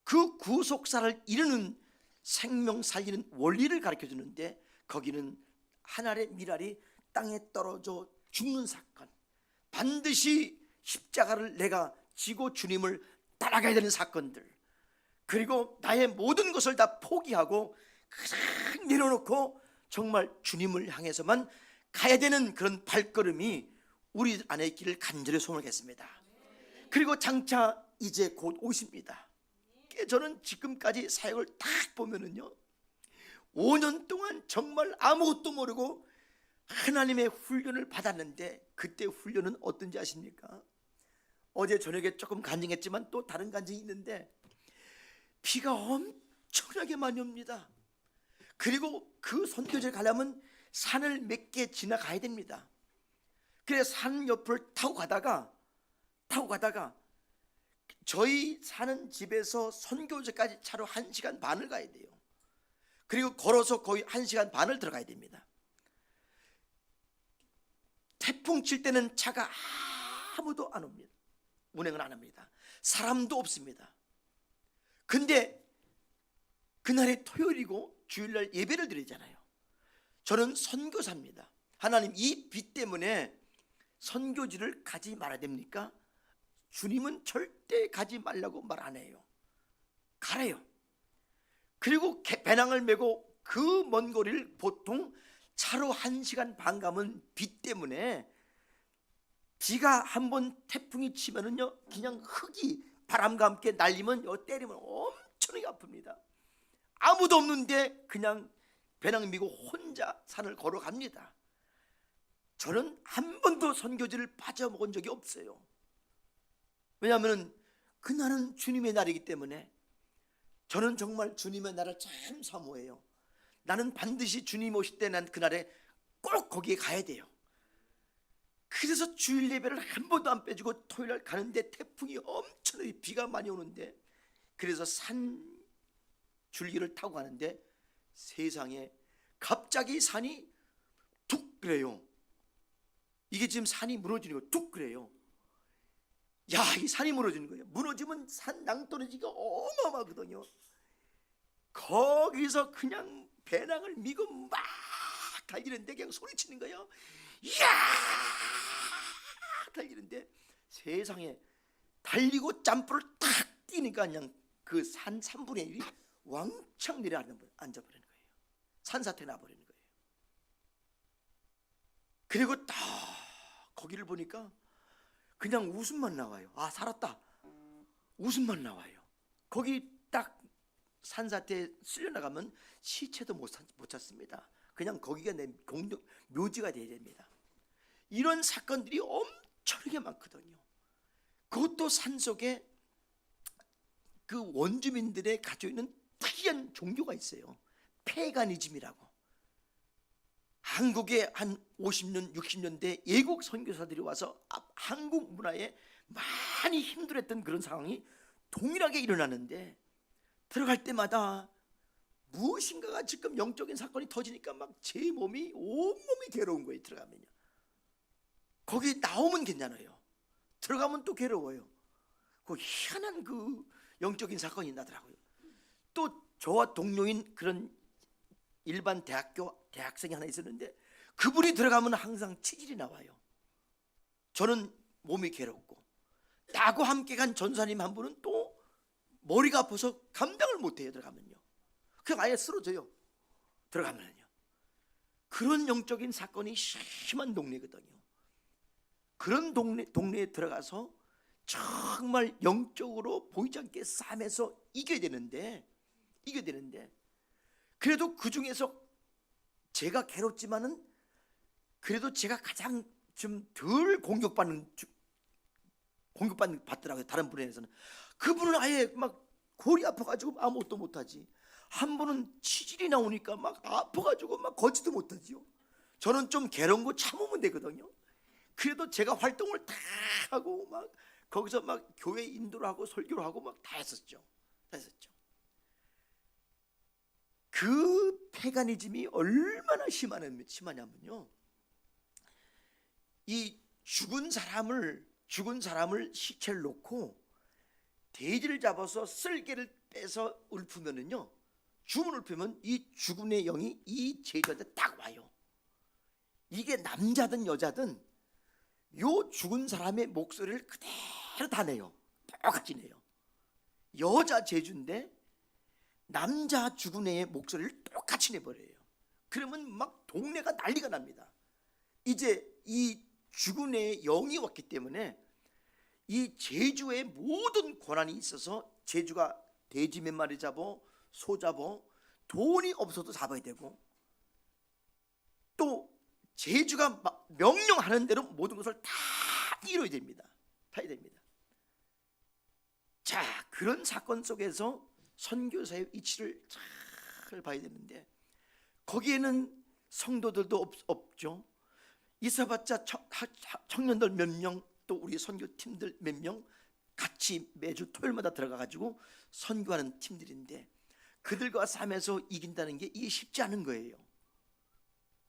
그 구속사를 이루는 생명 살리는 원리를 가르쳐주는데, 거기는 하늘의 미랄이 땅에 떨어져 죽는 사건, 반드시 십자가를 내가 지고 주님을 따라가야 되는 사건들, 그리고 나의 모든 것을 다 포기하고 그냥 내려놓고 정말 주님을 향해서만 가야 되는 그런 발걸음이 우리 안에 있기를 간절히 소원하겠습니다. 그리고 장차 이제 곧 오십니다. 저는 지금까지 사역을 딱 보면은요, 5년 동안 정말 아무것도 모르고 하나님의 훈련을 받았는데, 그때 훈련은 어떤지 아십니까? 어제 저녁에 조금 간증했지만 또 다른 간증이 있는데, 비가 엄청나게 많이 옵니다. 그리고 그 선교지를 가려면 산을 몇 개 지나가야 됩니다. 그래서 산 옆을 타고 가다가 저희 사는 집에서 선교지까지 차로 1시간 반을 가야 돼요. 그리고 걸어서 거의 1시간 반을 들어가야 됩니다. 태풍 칠 때는 차가 아무도 안 옵니다. 운행을 안 합니다. 사람도 없습니다. 근데 그날이 토요일이고 주일날 예배를 드리잖아요. 저는 선교사입니다. 하나님, 이 비 때문에 선교지를 가지 말아야 됩니까? 주님은 절대 가지 말라고 말 안 해요. 가래요. 그리고 배낭을 메고 그 먼 거리를 보통 차로 1시간 반 가면 비 때문에, 비가 한번 태풍이 치면은요, 그냥 흙이 바람과 함께 날리면 때리면 엄청나게 아픕니다. 아무도 없는데 그냥 배낭 미고 혼자 산을 걸어갑니다. 저는 한 번도 선교지를 빠져먹은 적이 없어요. 왜냐하면 그날은 주님의 날이기 때문에 저는 정말 주님의 날을 참 사모해요. 나는 반드시 주님 오실 때 난 그날에 꼭 거기에 가야 돼요. 그래서 주일 예배를 한 번도 안 빼주고 토요일 가는데 태풍이 엄청나게 비가 많이 오는데, 그래서 산 줄기를 타고 가는데 세상에 갑자기 산이 툭 그래요. 이게 지금 산이 무너지는 거예요. 툭 그래요. 야, 이 산이 무너지는 거예요. 무너지면 산 낭떠러지가 어마어마하거든요. 거기서 그냥 배낭을 미고 막 달리는데 그냥 소리치는 거예요. 이야! 달리는데 세상에 달리고 점프를 탁 뛰니까 그냥 그 산 3분의 1이 왕창 내려앉아버리는 거예요. 산사태 나버리는 거예요. 그리고 딱 거기를 보니까 그냥 웃음만 나와요. 아, 살았다. 웃음만 나와요. 거기 딱 산사태에 쓸려나가면 시체도 못 찾습니다. 그냥 거기가 내 공동 묘지가 되어야 됩니다. 이런 사건들이 엄청나게 많거든요. 그것도 산속에 그 원주민들의 가지고 있는 특이한 종교가 있어요. 페가니즘이라고. 한국에 한 50년, 60년대 외국 선교사들이 와서 한국 문화에 많이 힘들었던 그런 상황이 동일하게 일어나는데, 들어갈 때마다 무엇인가가 지금 영적인 사건이 터지니까 막 제 몸이 온몸이 괴로운 거예요. 들어가면요. 거기 나오면 괜찮아요. 들어가면 또 괴로워요. 그 희한한 그 영적인 사건이 나더라고요. 또 저와 동료인 그런 일반 대학생이 하나 있었는데, 그분이 들어가면 항상 치질이 나와요. 저는 몸이 괴롭고, 나하고 함께 간 전사님 한 분은 또 머리가 아파서 감당을 못해요. 들어가면요. 그냥 아예 쓰러져요. 들어가면요. 그런 영적인 사건이 심한 동네거든요. 그런 동네에 들어가서 정말 영적으로 보이지 않게 싸움에서 이겨야 되는데 그래도 그 중에서 제가 괴롭지만은 그래도 제가 가장 좀 덜 공격받더라고요. 다른 분에서는. 그분은 아예 막 골이 아파가지고 아무것도 못하지. 한 분은 치질이 나오니까 막 아파가지고 막 걷지도 못하지요. 저는 좀 괴로운 거 참으면 되거든요. 그래도 제가 활동을 다 하고 막 거기서 막 교회 인도를 하고 설교를 하고 막 다 했었죠. 그 페가니즘이 얼마나 심하냐면요. 이 죽은 사람을 시체를 놓고 돼지를 잡아서 쓸개를 빼서 읊으면은요, 주문을 펴면 이 죽음의 영이 이 제주한테 딱 와요. 이게 남자든 여자든 요 죽은 사람의 목소리를 그대로 다 내요. 똑같이 내요. 여자 제주인데 남자 죽은 애의 목소리를 똑같이 내버려요. 그러면 막 동네가 난리가 납니다. 이제 이 죽은 애의 영이 왔기 때문에 이 제주의 모든 권한이 있어서 제주가 돼지 몇 마리 잡어, 소 잡어, 돈이 없어도 잡아야 되고, 또 제주가 명령하는 대로 모든 것을 다 이뤄야 됩니다. 자, 그런 사건 속에서 선교사의 이치를 잘 봐야 되는데, 거기에는 성도들도 없죠. 있어봤자 청년들 몇 명, 또 우리 선교팀들 몇 명 같이 매주 토요일마다 들어가가지고 선교하는 팀들인데, 그들과 싸움에서 이긴다는 게 이게 쉽지 않은 거예요.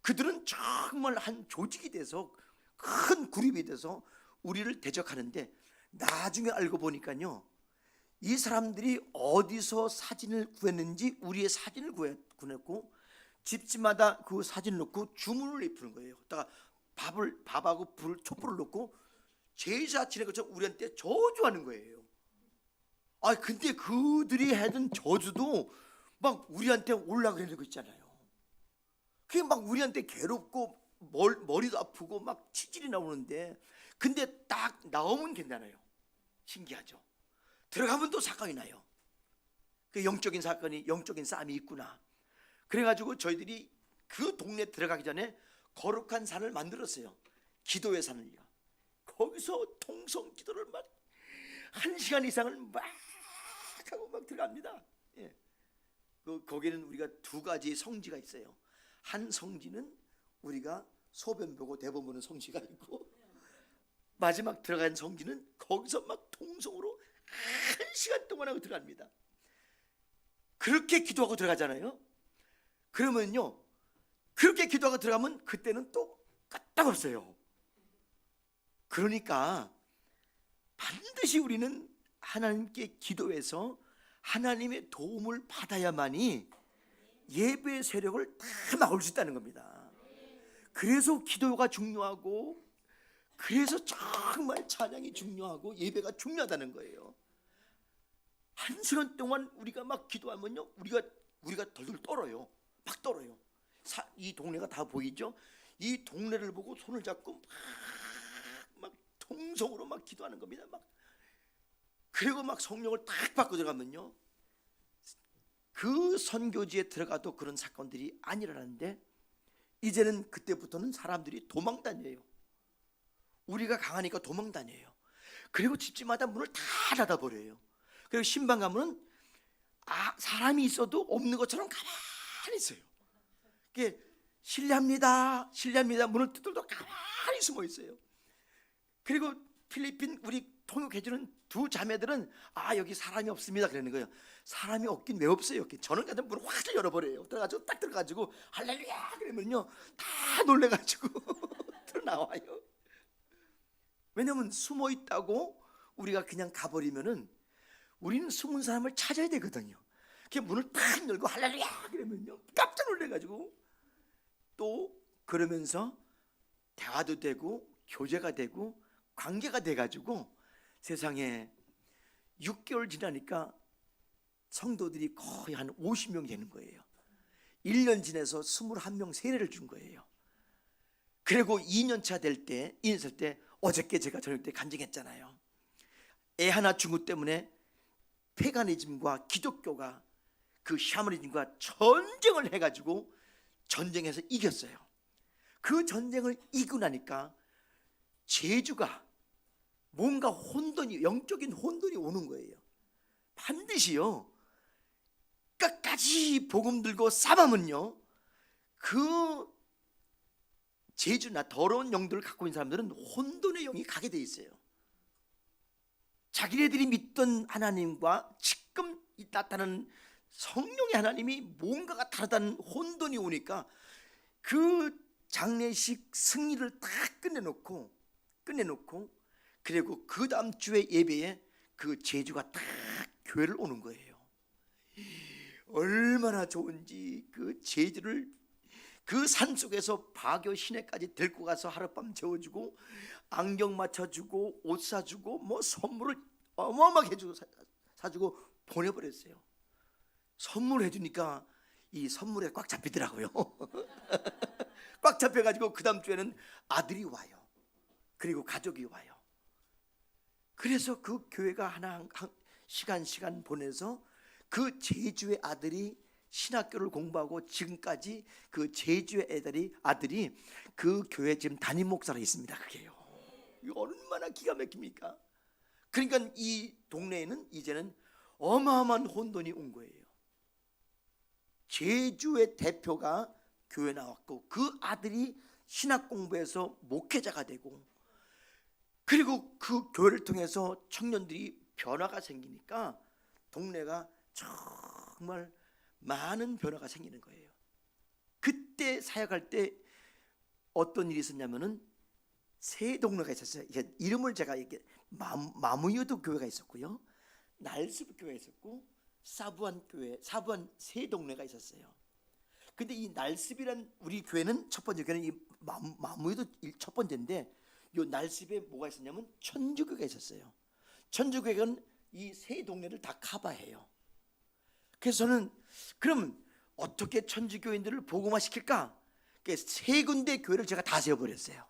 그들은 정말 한 조직이 돼서, 큰 그룹이 돼서 우리를 대적하는데, 나중에 알고 보니까요, 이 사람들이 어디서 사진을 구했는지 우리의 사진을 구했고, 집집마다 그 사진을 놓고 주문을 입히는 거예요. 다가 밥하고 촛불을 놓고 제사 지낸 것처럼 우리한테 저주하는 거예요. 아, 근데 그들이 하던 저주도 막 우리한테 올라가는 거 있잖아요. 그게 막 우리한테 괴롭고 머리도 아프고 막 치질이 나오는데, 근데 딱 나오면 괜찮아요. 신기하죠. 들어가면 또 사건이 나요. 그 영적인 사건이, 영적인 싸움이 있구나. 그래가지고 저희들이 그 동네 들어가기 전에 거룩한 산을 만들었어요. 기도의 산을요. 거기서 통성 기도를 막 1시간 이상을 막 하고 막 들어갑니다. 예. 거기는 우리가 두 가지 성지가 있어요. 한 성지는 우리가 소변 보고 대본 보는 성지가 있고, 마지막 들어간 성지는 거기서 막 통성으로 1시간 동안 하고 들어갑니다. 그렇게 기도하고 들어가잖아요. 그러면요, 그렇게 기도하고 들어가면 그때는 또 까딱없어요. 그러니까 반드시 우리는 하나님께 기도해서 하나님의 도움을 받아야만이 예배의 세력을 다 막을 수 있다는 겁니다. 그래서 기도가 중요하고, 그래서 정말 찬양이 중요하고 예배가 중요하다는 거예요. 1시간 동안 우리가 막 기도하면요, 우리가 덜덜 떨어요. 막 떨어요. 이 동네가 다 보이죠? 이 동네를 보고 손을 잡고 막 통성으로 막 기도하는 겁니다. 막 그리고 막 성령을 딱 받고 들어가면요, 그 선교지에 들어가도 그런 사건들이 안 일어나는데, 이제는 그때부터는 사람들이 도망 다녀요. 우리가 강하니까 도망 다녀요. 그리고 집집마다 문을 다 닫아버려요. 그리고 신방 가면은 사람이 있어도 없는 것처럼 가만히 있어요. 이게 실례합니다, 실례합니다 문을 두들도 가만히 숨어 있어요. 그리고 필리핀 우리 통역해주는 두 자매들은 여기 사람이 없습니다 그러는 거예요. 사람이 없긴 왜 없어요? 저는 가서 문을 확 열어버려요. 들어가지고 딱 들어가지고 할렐루야 그러면요, 다 놀래가지고 들어 나와요. 왜냐면 숨어 있다고 우리가 그냥 가버리면은 우리는 숨은 사람을 찾아야 되거든요. 문을 탁 열고 할렐루야 그러면요, 깜짝 놀래가지고 또 그러면서 대화도 되고 교제가 되고 관계가 돼가지고, 세상에 6개월 지나니까 성도들이 거의 한 50명 되는 거예요. 1년 지나서 21명 세례를 준 거예요. 그리고 2년차 될 때 어저께 제가 저녁 때 간증했잖아요. 애 하나 준 것 때문에 페가니즘과 기독교가 그 샤머니즘과 전쟁을 해가지고 전쟁에서 이겼어요. 그 전쟁을 이기고 나니까 제주가 뭔가 혼돈이, 영적인 혼돈이 오는 거예요. 반드시요, 끝까지 복음 들고 싸움은요, 그 제주나 더러운 영들을 갖고 있는 사람들은 혼돈의 영이 가게 돼 있어요. 자기네들이 믿던 하나님과 지금 나타나는 성령의 하나님이 뭔가가 다르다는 혼돈이 오니까 그 장례식 승리를 다 끝내놓고 그리고 그 다음 주에 예배에 그 제주가 딱 교회를 오는 거예요. 얼마나 좋은지 그 제주를 그 산속에서 바교 시내까지 데리고 가서 하룻밤 재워주고 안경 맞춰주고 옷 사주고 뭐 선물을 어마어마하게 해주고 사주고 보내버렸어요. 선물해주니까 이 선물에 꽉 잡히더라고요. 꽉 잡혀가지고 그 다음 주에는 아들이 와요. 그리고 가족이 와요. 그래서 그 교회가 하나 시간 보내서 그 제주의 아들이 신학교를 공부하고 지금까지 그 제주의 아들이 그 교회 지금 담임 목사로 있습니다. 그게요. 이거 얼마나 기가 막힙니까? 그러니까 이 동네에는 이제는 어마어마한 혼돈이 온 거예요. 제주의 대표가 교회 나왔고 그 아들이 신학 공부해서 목회자가 되고, 그리고 그 교회를 통해서 청년들이 변화가 생기니까 동네가 정말 많은 변화가 생기는 거예요. 그때 사역할 때 어떤 일이 있었냐면은 세 동네가 있었어요. 이름을 제가 이렇게 마무이도 교회가 있었고요, 날습 교회가 있었고 사부안 세 동네가 있었어요. 근데 이 날습이란 우리 교회는 첫 번째 교회는 이 마무이도 첫 번째인데, 요 날습에 뭐가 있었냐면 천주교가 있었어요. 천주교는 이 세 동네를 다 커버해요. 그래서 저는 그럼 어떻게 천주교인들을 복음화 시킬까? 세 군데 교회를 제가 다 세워버렸어요.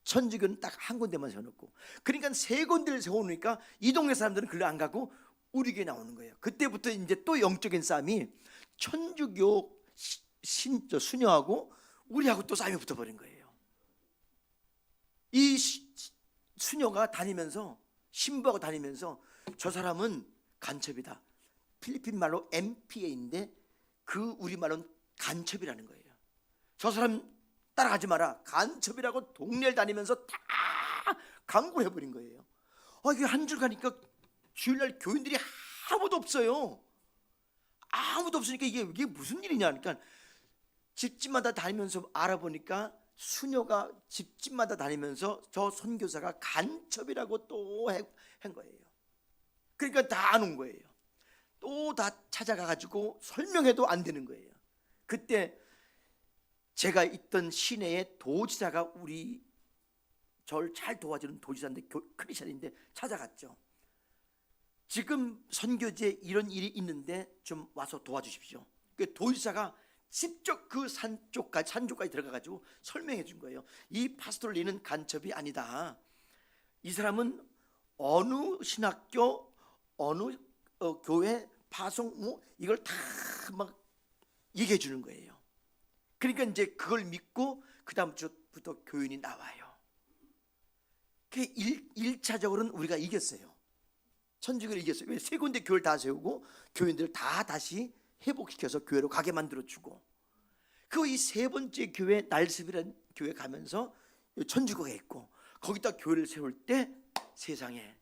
천주교는 딱 한 군데만 세워놓고, 그러니까 세 군데를 세워놓으니까 이 동네 사람들은 글로 안 가고 우리 교회 나오는 거예요. 그때부터 이제 또 영적인 싸움이 천주교 수녀하고 우리하고 또 싸움이 붙어버린 거예요. 이 수녀가 다니면서 신부하고 다니면서 저 사람은 간첩이다. 필리핀 말로 MPA인데 그 우리말로는 간첩이라는 거예요. 저 사람 따라가지 마라. 간첩이라고 동네를 다니면서 다 강구를 해버린 거예요. 이게 한 줄 가니까 주일날 교인들이 아무도 없어요. 아무도 없으니까 이게 무슨 일이냐 하니까 집집마다 다니면서 알아보니까 수녀가 집집마다 다니면서 저 선교사가 간첩이라고 또 한 거예요. 그러니까 다 안 온 거예요. 또 다 찾아가 가지고 설명해도 안 되는 거예요. 그때 제가 있던 시내에 도지사가 저를 잘 도와주는 도지사인데 크리스천인데 찾아갔죠. 지금 선교지에 이런 일이 있는데 좀 와서 도와주십시오. 그 도지사가 직접 그 산쪽까지 들어가가지고 설명해 준 거예요. 이 파스토 리는 간첩이 아니다. 이 사람은 어느 신학교, 어느 교회 파송 이걸 다 막 얘기해 주는 거예요. 그러니까 이제 그걸 믿고 그 다음 주부터 교인이 나와요. 그 1차적으로는 우리가 이겼어요. 천주교를 이겼어요. 왜? 세 군데 교회를 다 세우고 교인들을 다 다시 회복시켜서 교회로 가게 만들어주고, 그 이 세 번째 교회 날습이라는 교회 가면서 천주교가 있고 거기다 교회를 세울 때 세상에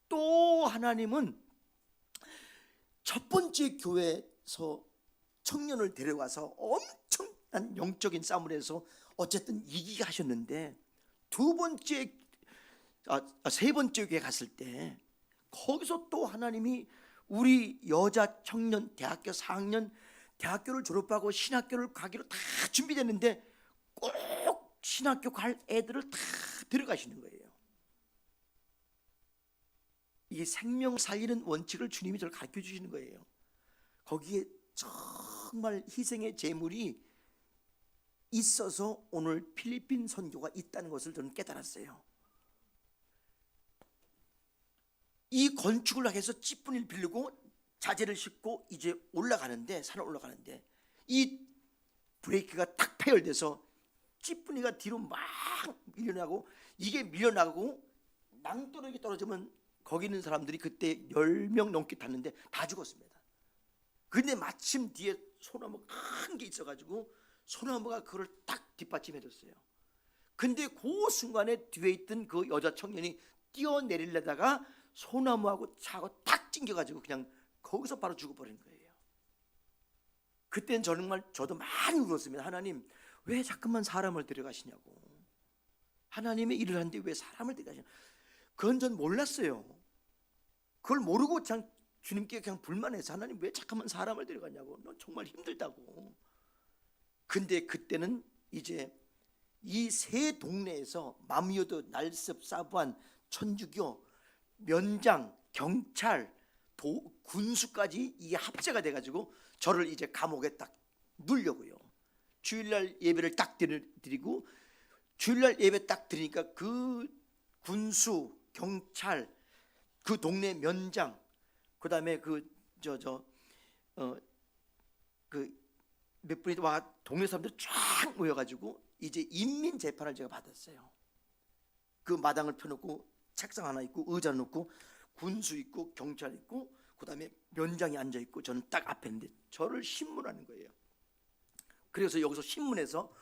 또 하나님은 첫 번째 교회에서 청년을 데려와서 엄청난 영적인 싸움을 해서 어쨌든 이기게 하셨는데 세 번째 교회 갔을 때 거기서 또 하나님이 우리 여자 청년 대학교 4학년 대학교를 졸업하고 신학교를 가기로 다 준비됐는데 꼭 신학교 갈 애들을 다 데려가시는 거예요. 이게 생명 살리는 원칙을 주님이 저를 가르쳐 주시는 거예요. 거기에 정말 희생의 제물이 있어서 오늘 필리핀 선교가 있다는 것을 저는 깨달았어요. 이 건축을 하기 위해서 찌뿌니를 빌리고 자재를 싣고 이제 산을 올라가는데 이 브레이크가 딱 파열돼서 찌뿌니가 뒤로 막 밀려나고, 이게 밀려나고 낭떠러기 떨어지면 거기 있는 사람들이 그때 10명 넘게 탔는데 다 죽었습니다. 근데 마침 뒤에 소나무 큰 게 있어가지고 소나무가 그걸 딱 뒷받침해줬어요. 근데 그 순간에 뒤에 있던 그 여자 청년이 뛰어내리려다가 소나무하고 차고 딱 찡겨가지고 그냥 거기서 바로 죽어버린 거예요. 그때는 저도 많이 울었습니다. 하나님, 왜 자꾸만 사람을 데려가시냐고. 하나님의 일을 하는데 왜 사람을 데려가시냐고. 그건 전 몰랐어요. 그걸 모르고 그냥 주님께 그냥 불만해서 하나님 왜 자꾸만 사람을 데려가냐고. 너 정말 힘들다고. 근데 그때는 이제 이 세 동네에서 마미오드, 날습, 사부안, 천주교, 면장, 경찰, 군수까지 이게 합체가 돼가지고 저를 이제 감옥에 딱 누려고요. 주일날 예배를 딱 드리고, 주일날 예배 딱 드리니까 그 군수, 경찰, 그 동네 면장, 그 다음에 몇 분이 와 동네 사람들 쫙 모여가지고 이제 인민 재판을 제가 받았어요. 그 마당을 펴놓고 책상 하나 있고 의자 놓고 군수 있고 경찰 있고 그 다음에 면장이 앉아 있고 저는 딱 앞에 있는데 저를 신문하는 거예요. 그래서 여기서 신문에서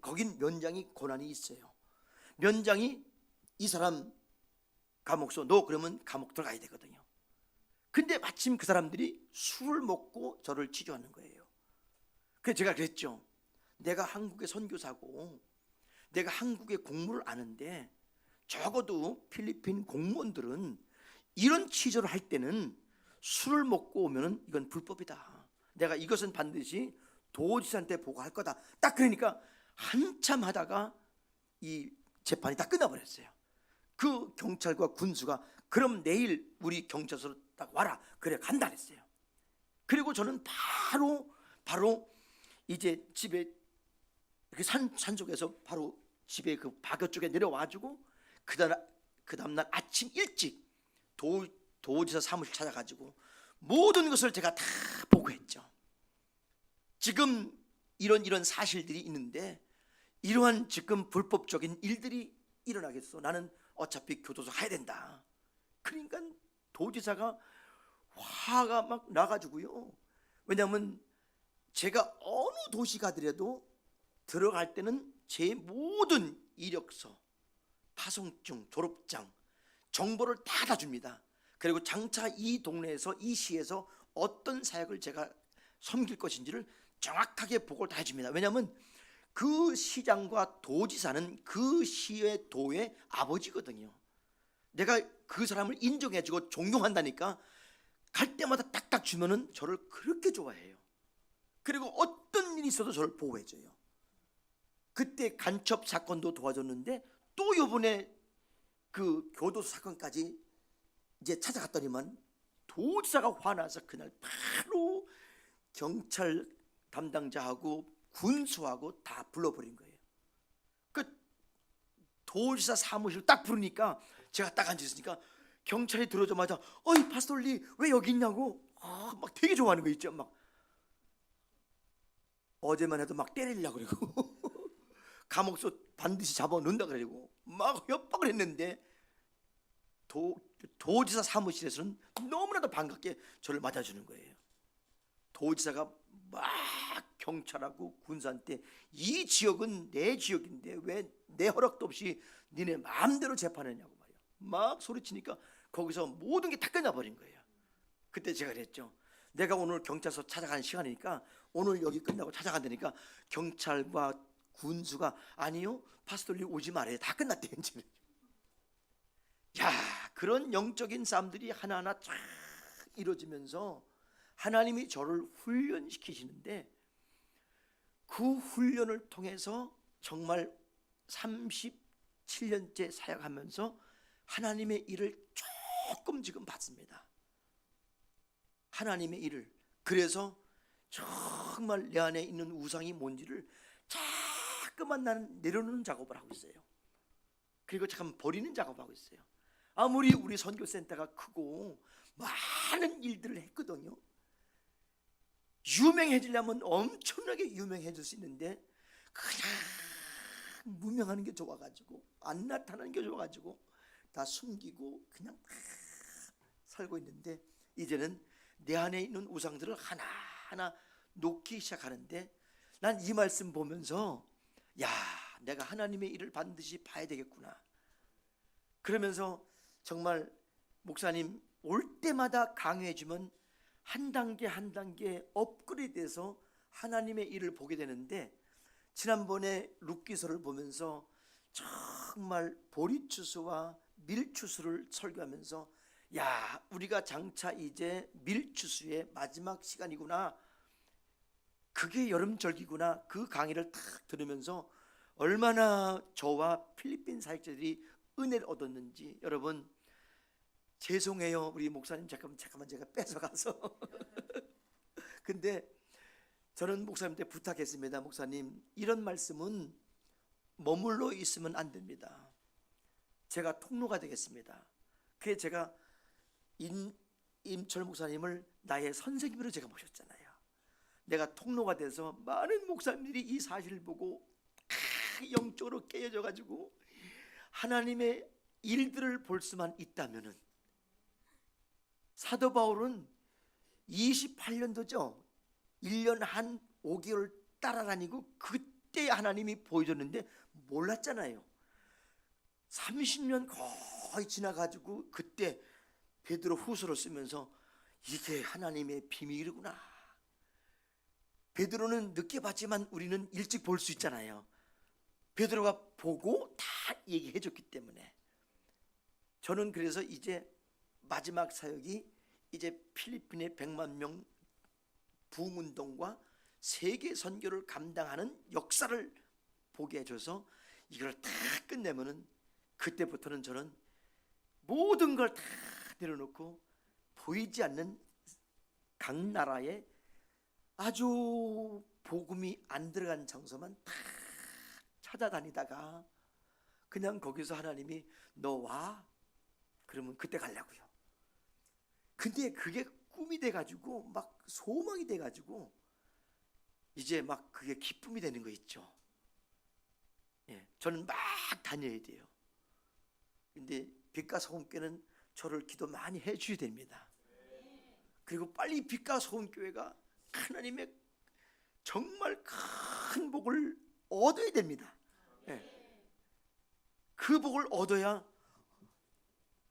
거긴 면장이 권한이 있어요. 면장이 이 사람 감옥서 너 그러면 감옥 들어가야 되거든요. 근데 마침 그 사람들이 술을 먹고 저를 치조하는 거예요. 그래서 제가 그랬죠. 내가 한국의 선교사고 내가 한국의 공무를 아는데 적어도 필리핀 공무원들은 이런 취조를 할 때는 술을 먹고 오면은 이건 불법이다. 내가 이것은 반드시 도지사한테 보고할 거다. 딱 그러니까 한참 하다가 이 재판이 다 끝나버렸어요. 그 경찰과 군수가 그럼 내일 우리 경찰서로 딱 와라. 그래 간다 했어요. 그리고 저는 바로 이제 집에 산속에서 바로 집에 그 바교 쪽에 내려와가지고 그 다음날 아침 일찍 도지사 사무실 찾아가지고 모든 것을 제가 다 보고했죠. 지금 이런 사실들이 있는데 이러한 지금 불법적인 일들이 일어나겠어. 나는 어차피 교도소 가야 된다. 그러니까 도지사가 화가 막 나가지고요. 왜냐하면 제가 어느 도시 가더라도 들어갈 때는 제 모든 이력서, 파송증, 졸업장, 정보를 다 줍니다. 그리고 장차 이 동네에서, 이 시에서 어떤 사역을 제가 섬길 것인지를 정확하게 보고를 다 해줍니다. 왜냐하면 그 시장과 도지사는 그 시의 도의 아버지거든요. 내가 그 사람을 인정해주고 존경한다니까 갈 때마다 딱딱 주면은 저를 그렇게 좋아해요. 그리고 어떤 일이 있어도 저를 보호해줘요. 그때 간첩 사건도 도와줬는데 또 이번에 그 교도소 사건까지 이제 찾아갔더니만 도지사가 화나서 그날 바로 경찰 담당자하고 군수하고 다 불러버린 거예요. 그 도지사 사무실 딱 부르니까 제가 딱 앉아있으니까 경찰이 들어오자마자 어이 파스톨리 왜 여기 있냐고 막 되게 좋아하는 거 있죠. 막 어제만 해도 막 때리려고 그러고 감옥서 반드시 잡아놓는다 그러고 막 협박을 했는데 도지사 사무실에서는 너무나도 반갑게 저를 맞아주는 거예요. 도지사가 막 경찰하고 군사한테 이 지역은 내 지역인데 왜 내 허락도 없이 니네 마음대로 재판하냐고 말이야. 막 소리치니까 거기서 모든 게 다 끝나버린 거예요. 그때 제가 그랬죠. 내가 오늘 경찰서 찾아가는 시간이니까 오늘 여기 끝나고 찾아간다니까 경찰과 군수가 아니요 파스톨리 오지 말아요. 다 끝났대요. 이제. 야, 그런 영적인 싸움들이 하나하나 쫙 이루어지면서 하나님이 저를 훈련시키시는데 그 훈련을 통해서 정말 37년째 사역하면서 하나님의 일을 조금 지금 봤습니다. 하나님의 일을. 그래서 정말 내 안에 있는 우상이 뭔지를 자꾸만 나는 내려놓는 작업을 하고 있어요. 그리고 잠깐 버리는 작업을 하고 있어요. 아무리 우리 선교센터가 크고 많은 일들을 했거든요. 유명해지려면 엄청나게 유명해질 수 있는데 그냥 무명하는 게 좋아가지고 안 나타나는 게 좋아가지고 다 숨기고 그냥 살고 있는데 이제는 내 안에 있는 우상들을 하나하나 놓기 시작하는데 난 이 말씀 보면서 야, 내가 하나님의 일을 반드시 봐야 되겠구나. 그러면서 정말 목사님 올 때마다 강요해주면 한 단계 한 단계 업그레이드해서 하나님의 일을 보게 되는데 지난번에 룻기서를 보면서 정말 보리추수와 밀추수를 설교하면서 야, 우리가 장차 이제 밀추수의 마지막 시간이구나. 그게 여름절기구나. 그 강의를 딱 들으면서 얼마나 저와 필리핀 사역자들이 은혜를 얻었는지. 여러분 죄송해요 우리 목사님 잠깐만 제가 뺏어가서 근데 저는 목사님한테 부탁했습니다. 목사님 이런 말씀은 머물러 있으면 안 됩니다. 제가 통로가 되겠습니다. 그게 제가 임철 목사님을 나의 선생님으로 제가 모셨잖아요. 내가 통로가 돼서 많은 목사님들이 이 사실을 보고 영적으로 깨어져 가지고 하나님의 일들을 볼 수만 있다면은 사도 바울은 28년도죠. 1년 한 5개월 따라다니고 그때 하나님이 보여줬는데 몰랐잖아요. 30년 거의 지나가지고 그때 베드로 후서를 쓰면서 이게 하나님의 비밀이구나. 베드로는 늦게 봤지만 우리는 일찍 볼 수 있잖아요. 베드로가 보고 다 얘기해 줬기 때문에 저는 그래서 이제 마지막 사역이 이제 필리핀의 100만 명 부흥운동과 세계 선교를 감당하는 역사를 보게 해줘서 이걸 다 끝내면은 그때부터는 저는 모든 걸 다 내려놓고 보이지 않는 각 나라에 아주 복음이 안 들어간 장소만 다 찾아다니다가 그냥 거기서 하나님이 너 와 그러면 그때 가려고요. 근데 그게 꿈이 돼가지고 막 소망이 돼가지고 이제 막 그게 기쁨이 되는 거 있죠. 예, 저는 막 다녀야 돼요. 근데 빛과 소금교회는 저를 기도 많이 해주셔야 됩니다. 그리고 빨리 빛과 소금교회가 하나님의 정말 큰 복을 얻어야 됩니다. 네. 그 복을 얻어야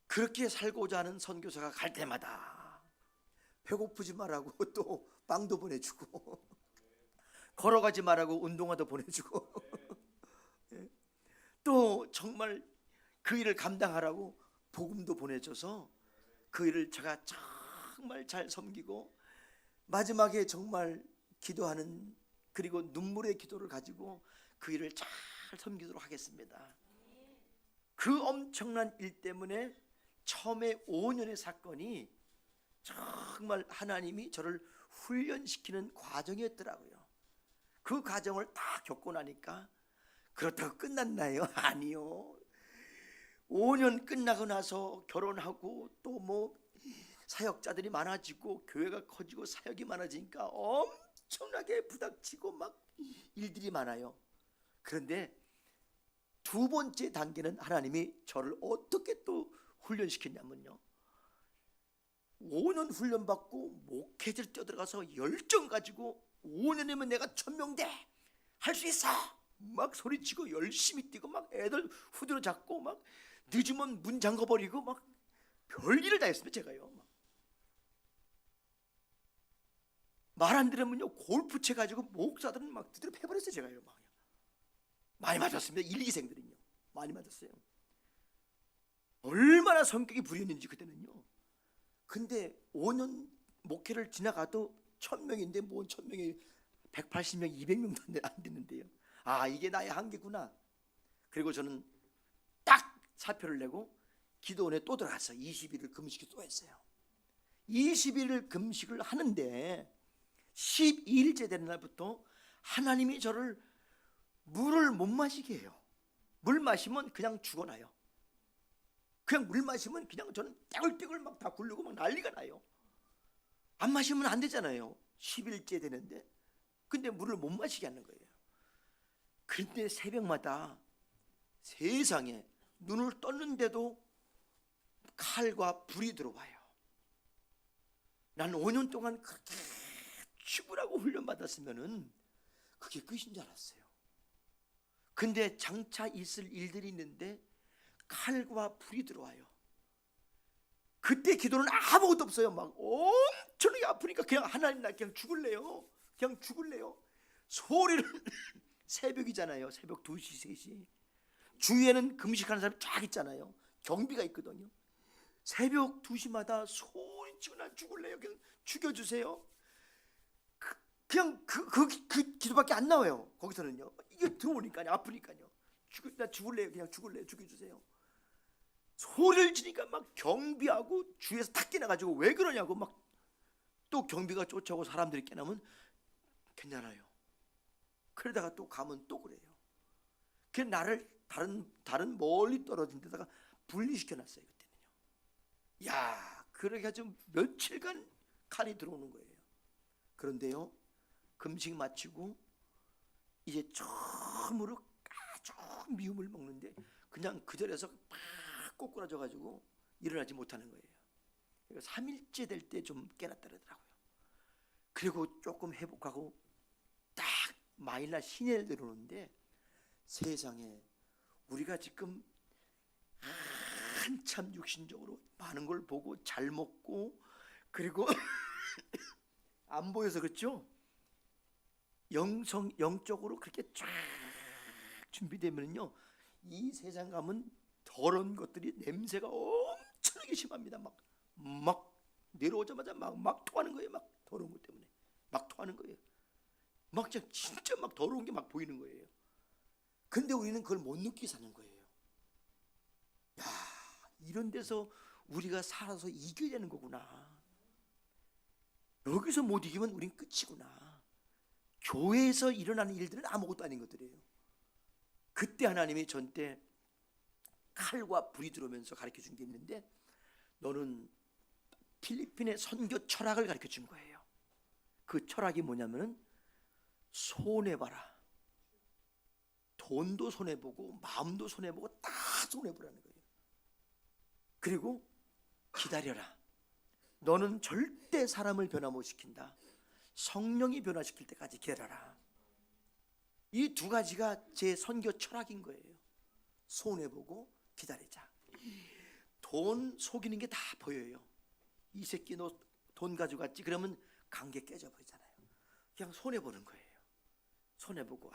그렇게 살고자 하는 선교사가 갈 때마다 배고프지 말라고 또 빵도 보내주고 걸어가지 말라고 운동화도 보내주고 또 정말 그 일을 감당하라고 복음도 보내줘서 그 일을 제가 정말 잘 섬기고 마지막에 정말 기도하는, 그리고 눈물의 기도를 가지고 그 일을 잘 섬기도록 하겠습니다. 그 엄청난 일 때문에 처음에 5년의 사건이 정말 하나님이 저를 훈련시키는 과정이었더라고요. 그 과정을 다 겪고 나니까 그렇다고 끝났나요? 아니요. 5년 끝나고 나서 결혼하고 또 뭐 사역자들이 많아지고 교회가 커지고 사역이 많아지니까 엄청나게 부닥치고 막 일들이 많아요. 그런데 두 번째 단계는 하나님이 저를 어떻게 또 훈련시켰냐면요, 5년 훈련받고 목회자를 뛰어들어가서 열정 가지고 5년이면 내가 천명대 할 수 있어 막 소리치고 열심히 뛰고 막 애들 후드로 잡고 막 늦으면 문 잠궈버리고 막 별일을 다 했습니다. 제가요, 말 안 들으면요 골프 쳐가지고 목사들은 막 두드려 패버렸어요. 제가요, 막 많이 맞았습니다. 1, 2생들은요 많이 맞았어요. 얼마나 성격이 불렸는지 그때는요. 근데 5년 목회를 지나가도 1000명인데 뭔 1000명이 180명, 200명도 안 됐는데요. 아, 이게 나의 한계구나. 그리고 저는 딱 사표를 내고 기도원에 또 들어갔어요. 20일을 금식을 또 했어요. 20일을 금식을 하는데 12일째 되는 날부터 하나님이 저를 물을 못 마시게 해요. 물 마시면 그냥 죽어나요. 그냥 물 마시면 그냥 저는 떼굴떼굴 막 다 굴르고 막 난리가 나요. 안 마시면 안 되잖아요. 10일째 되는데. 근데 물을 못 마시게 하는 거예요. 그런데 새벽마다 세상에 눈을 떴는데도 칼과 불이 들어와요. 난 5년 동안 그렇게 죽으라고 훈련받았으면은 그게 끝인 줄 알았어요. 근데 장차 있을 일들이 있는데 칼과 불이 들어와요. 그때 기도는 아무것도 없어요. 막 엄청나게 아프니까 그냥 하나님, 나 그냥 죽을래요. 그냥 죽을래요. 소리를 새벽이잖아요. 새벽 2시, 3시. 주위에는 금식하는 사람이 쫙 있잖아요. 경비가 있거든요. 새벽 2시마다 소리치고 난 죽을래요. 그냥 죽여주세요. 그냥 그 기도밖에 안 나와요. 거기서는요. 이게 들어오니까요. 아프니까요. 나 죽을래요. 그냥 죽을래요. 죽여주세요. 소리를 지니까 막 경비하고 주위에서 탁 깨나가지고 왜 그러냐고 막 또 경비가 쫓아오고 사람들이 깨나면 괜찮아요. 그러다가 또 가면 또 그래요. 그 나를 다른 멀리 떨어진 데다가 분리시켜놨어요. 그때는요. 야, 그렇게 해가지고 며칠간 칼이 들어오는 거예요. 그런데요, 금식 마치고 이제 처음으로 아주 미움을 먹는데 그냥 그 자리에서 막 꼬꾸라져가지고 일어나지 못하는 거예요. 3일째 될 때 좀 깨났더라고요. 그리고 조금 회복하고 딱 마일날 시내를 들어오는데 세상에 우리가 지금 한참 육신적으로 많은 걸 보고 잘 먹고 그리고 안 보여서 그렇죠? 영적으로 그렇게 쫙 준비되면요, 이 세상 가면 더러운 것들이 냄새가 엄청나게 심합니다. 막 내려오자마자 막 토하는 거예요. 막 더러운 것 때문에 막 토하는 거예요. 막 진짜 막 더러운 게 막 보이는 거예요. 근데 우리는 그걸 못 느끼고 사는 거예요. 야, 이런 데서 우리가 살아서 이겨야 되는 거구나. 여기서 못 이기면 우린 끝이구나. 교회에서 일어나는 일들은 아무것도 아닌 것들이에요. 그때 하나님이 전때 칼과 불이 들어오면서 가르쳐 준 게 있는데, 너는 필리핀의 선교 철학을 가르쳐 준 거예요. 그 철학이 뭐냐면은 손해봐라. 돈도 손해보고 마음도 손해보고 다 손해보라는 거예요. 그리고 기다려라. 너는 절대 사람을 변화 못 시킨다. 성령이 변화시킬 때까지 기다려라. 이 두 가지가 제 선교 철학인 거예요. 손해보고 기다리자. 돈 속이는 게 다 보여요. 이 새끼 너 돈 가져갔지? 그러면 관계 깨져버리잖아요. 그냥 손해보는 거예요. 손해보고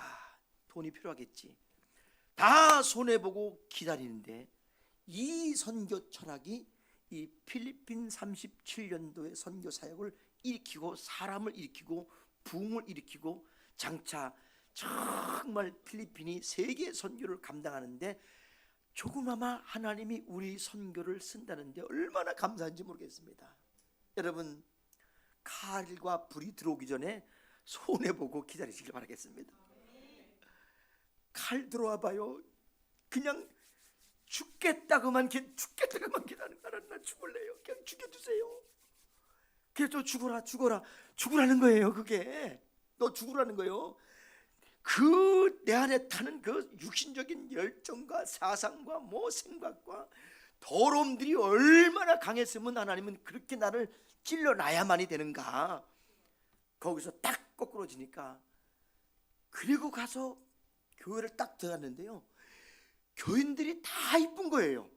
돈이 필요하겠지. 다 손해보고 기다리는데, 이 선교 철학이 이 필리핀 37년도의 선교 사역을 일으키고 사람을 일으키고 부흥을 일으키고 장차 정말 필리핀이 세계 선교를 감당하는데 조그마마 하나님이 우리 선교를 쓴다는데 얼마나 감사한지 모르겠습니다. 여러분, 칼과 불이 들어오기 전에 손해보고 기다리시길 바라겠습니다. 칼 들어와 봐요. 그냥 죽겠다고만 기다리는 나는 나 죽을래요. 그냥 죽여주세요. 그래서 죽으라는 거예요. 그게 너 죽으라는 거예요. 그 내 안에 타는 그 육신적인 열정과 사상과 생각과 더러움들이 얼마나 강했으면 하나님은 그렇게 나를 찔러놔야만이 되는가. 거기서 딱 거꾸로지니까. 그리고 가서 교회를 딱 들어갔는데요, 교인들이 다 이쁜 거예요.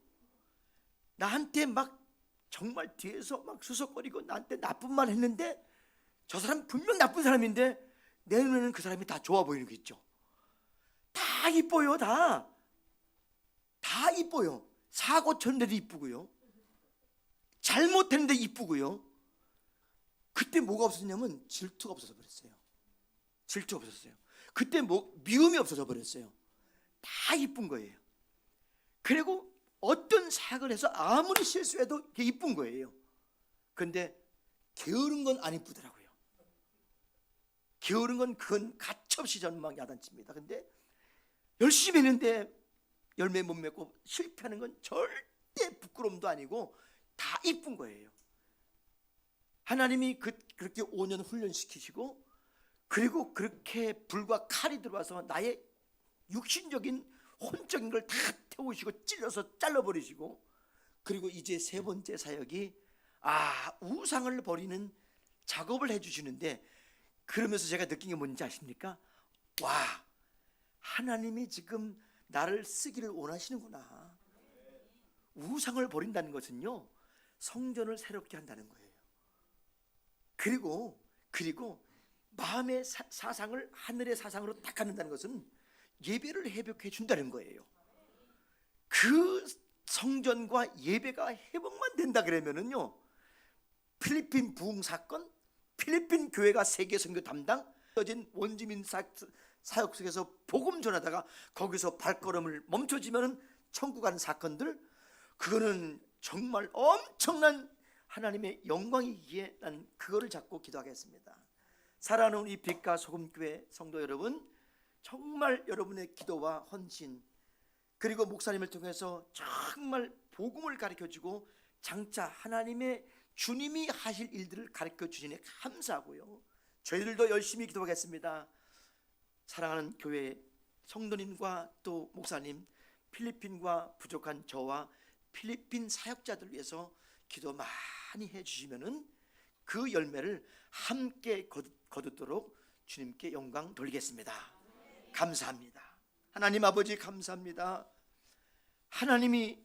나한테 막 정말 뒤에서 막 수석거리고 나한테 나쁜 말 했는데, 저 사람 분명 나쁜 사람인데 내 눈에는 그 사람이 다 좋아 보이는 거 있죠. 다 이뻐요. 다 이뻐요. 사고 쳤는데도 이쁘고요, 잘못했는데 이쁘고요. 그때 뭐가 없었냐면 질투가 없어져 버렸어요. 질투가 없었어요. 그때 미움이 없어져 버렸어요. 다 이쁜 거예요. 그리고 어떤 사역을 해서 아무리 실수해도 그게 이쁜 거예요. 근데 게으른 건 안 이쁘더라고요. 게으른 건 그건 가차없이 전망 야단칩니다. 근데 열심히 했는데 열매 못 맺고 실패하는 건 절대 부끄러움도 아니고 다 이쁜 거예요. 하나님이 그렇게 5년 훈련시키시고, 그리고 그렇게 불과 칼이 들어와서 나의 육신적인 혼적인 걸 다 태우시고 찔러서 잘라버리시고, 그리고 이제 세 번째 사역이 우상을 버리는 작업을 해주시는데, 그러면서 제가 느낀 게 뭔지 아십니까? 하나님이 지금 나를 쓰기를 원하시는구나. 우상을 버린다는 것은요, 성전을 새롭게 한다는 거예요. 그리고 마음의 사상을 하늘의 사상으로 딱 갖는다는 것은 예배를 회복해 준다는 거예요. 그 성전과 예배가 회복만 된다 그러면은요, 필리핀 부흥 사건, 필리핀 교회가 세계 선교 담당, 원주민 사역 속에서 복음 전하다가 거기서 발걸음을 멈춰지면은 천국 가는 사건들, 그거는 정말 엄청난 하나님의 영광이기에 난 그거를 잡고 기도하겠습니다. 사랑하는 우리 빛과 소금교회 성도 여러분, 정말 여러분의 기도와 헌신, 그리고 목사님을 통해서 정말 복음을 가르쳐주고 장차 하나님의 주님이 하실 일들을 가르쳐 주시니 감사하고요, 저희들도 열심히 기도하겠습니다. 사랑하는 교회 성도님과 또 목사님, 필리핀과 부족한 저와 필리핀 사역자들 위해서 기도 많이 해주시면은 그 열매를 함께 거두도록 주님께 영광 돌리겠습니다. 감사합니다. 하나님 아버지 감사합니다. 하나님이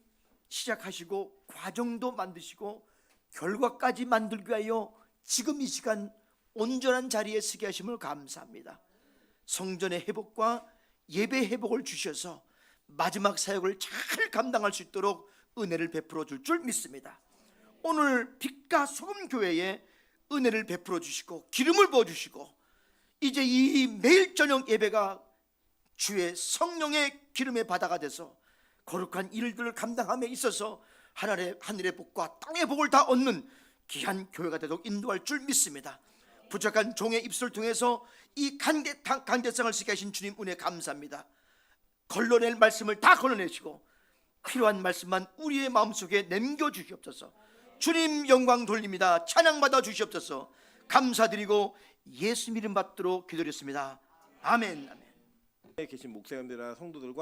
시작하시고 과정도 만드시고 결과까지 만들기 위하여 지금 이 시간 온전한 자리에 서게 하심을 감사합니다. 성전의 회복과 예배 회복을 주셔서 마지막 사역을 잘 감당할 수 있도록 은혜를 베풀어 줄 믿습니다. 오늘 빛과 소금 교회에 은혜를 베풀어 주시고 기름을 부어 주시고, 이제 이 매일 저녁 예배가 주의 성령의 기름의 바다가 돼서 거룩한 일들을 감당함에 있어서 하늘의 복과 땅의 복을 다 얻는 귀한 교회가 되도록 인도할 줄 믿습니다. 부족한 종의 입술을 통해서 이 강대상을 쓰게 하신 주님 은혜 감사합니다. 걸러낼 말씀을 다 걸러내시고 필요한 말씀만 우리의 마음속에 남겨주시옵소서. 주님 영광 돌립니다. 찬양받아 주시옵소서. 감사드리고 예수 이름 받도록 기도드렸습니다. 아멘. 계신 목사님들이나 성도들과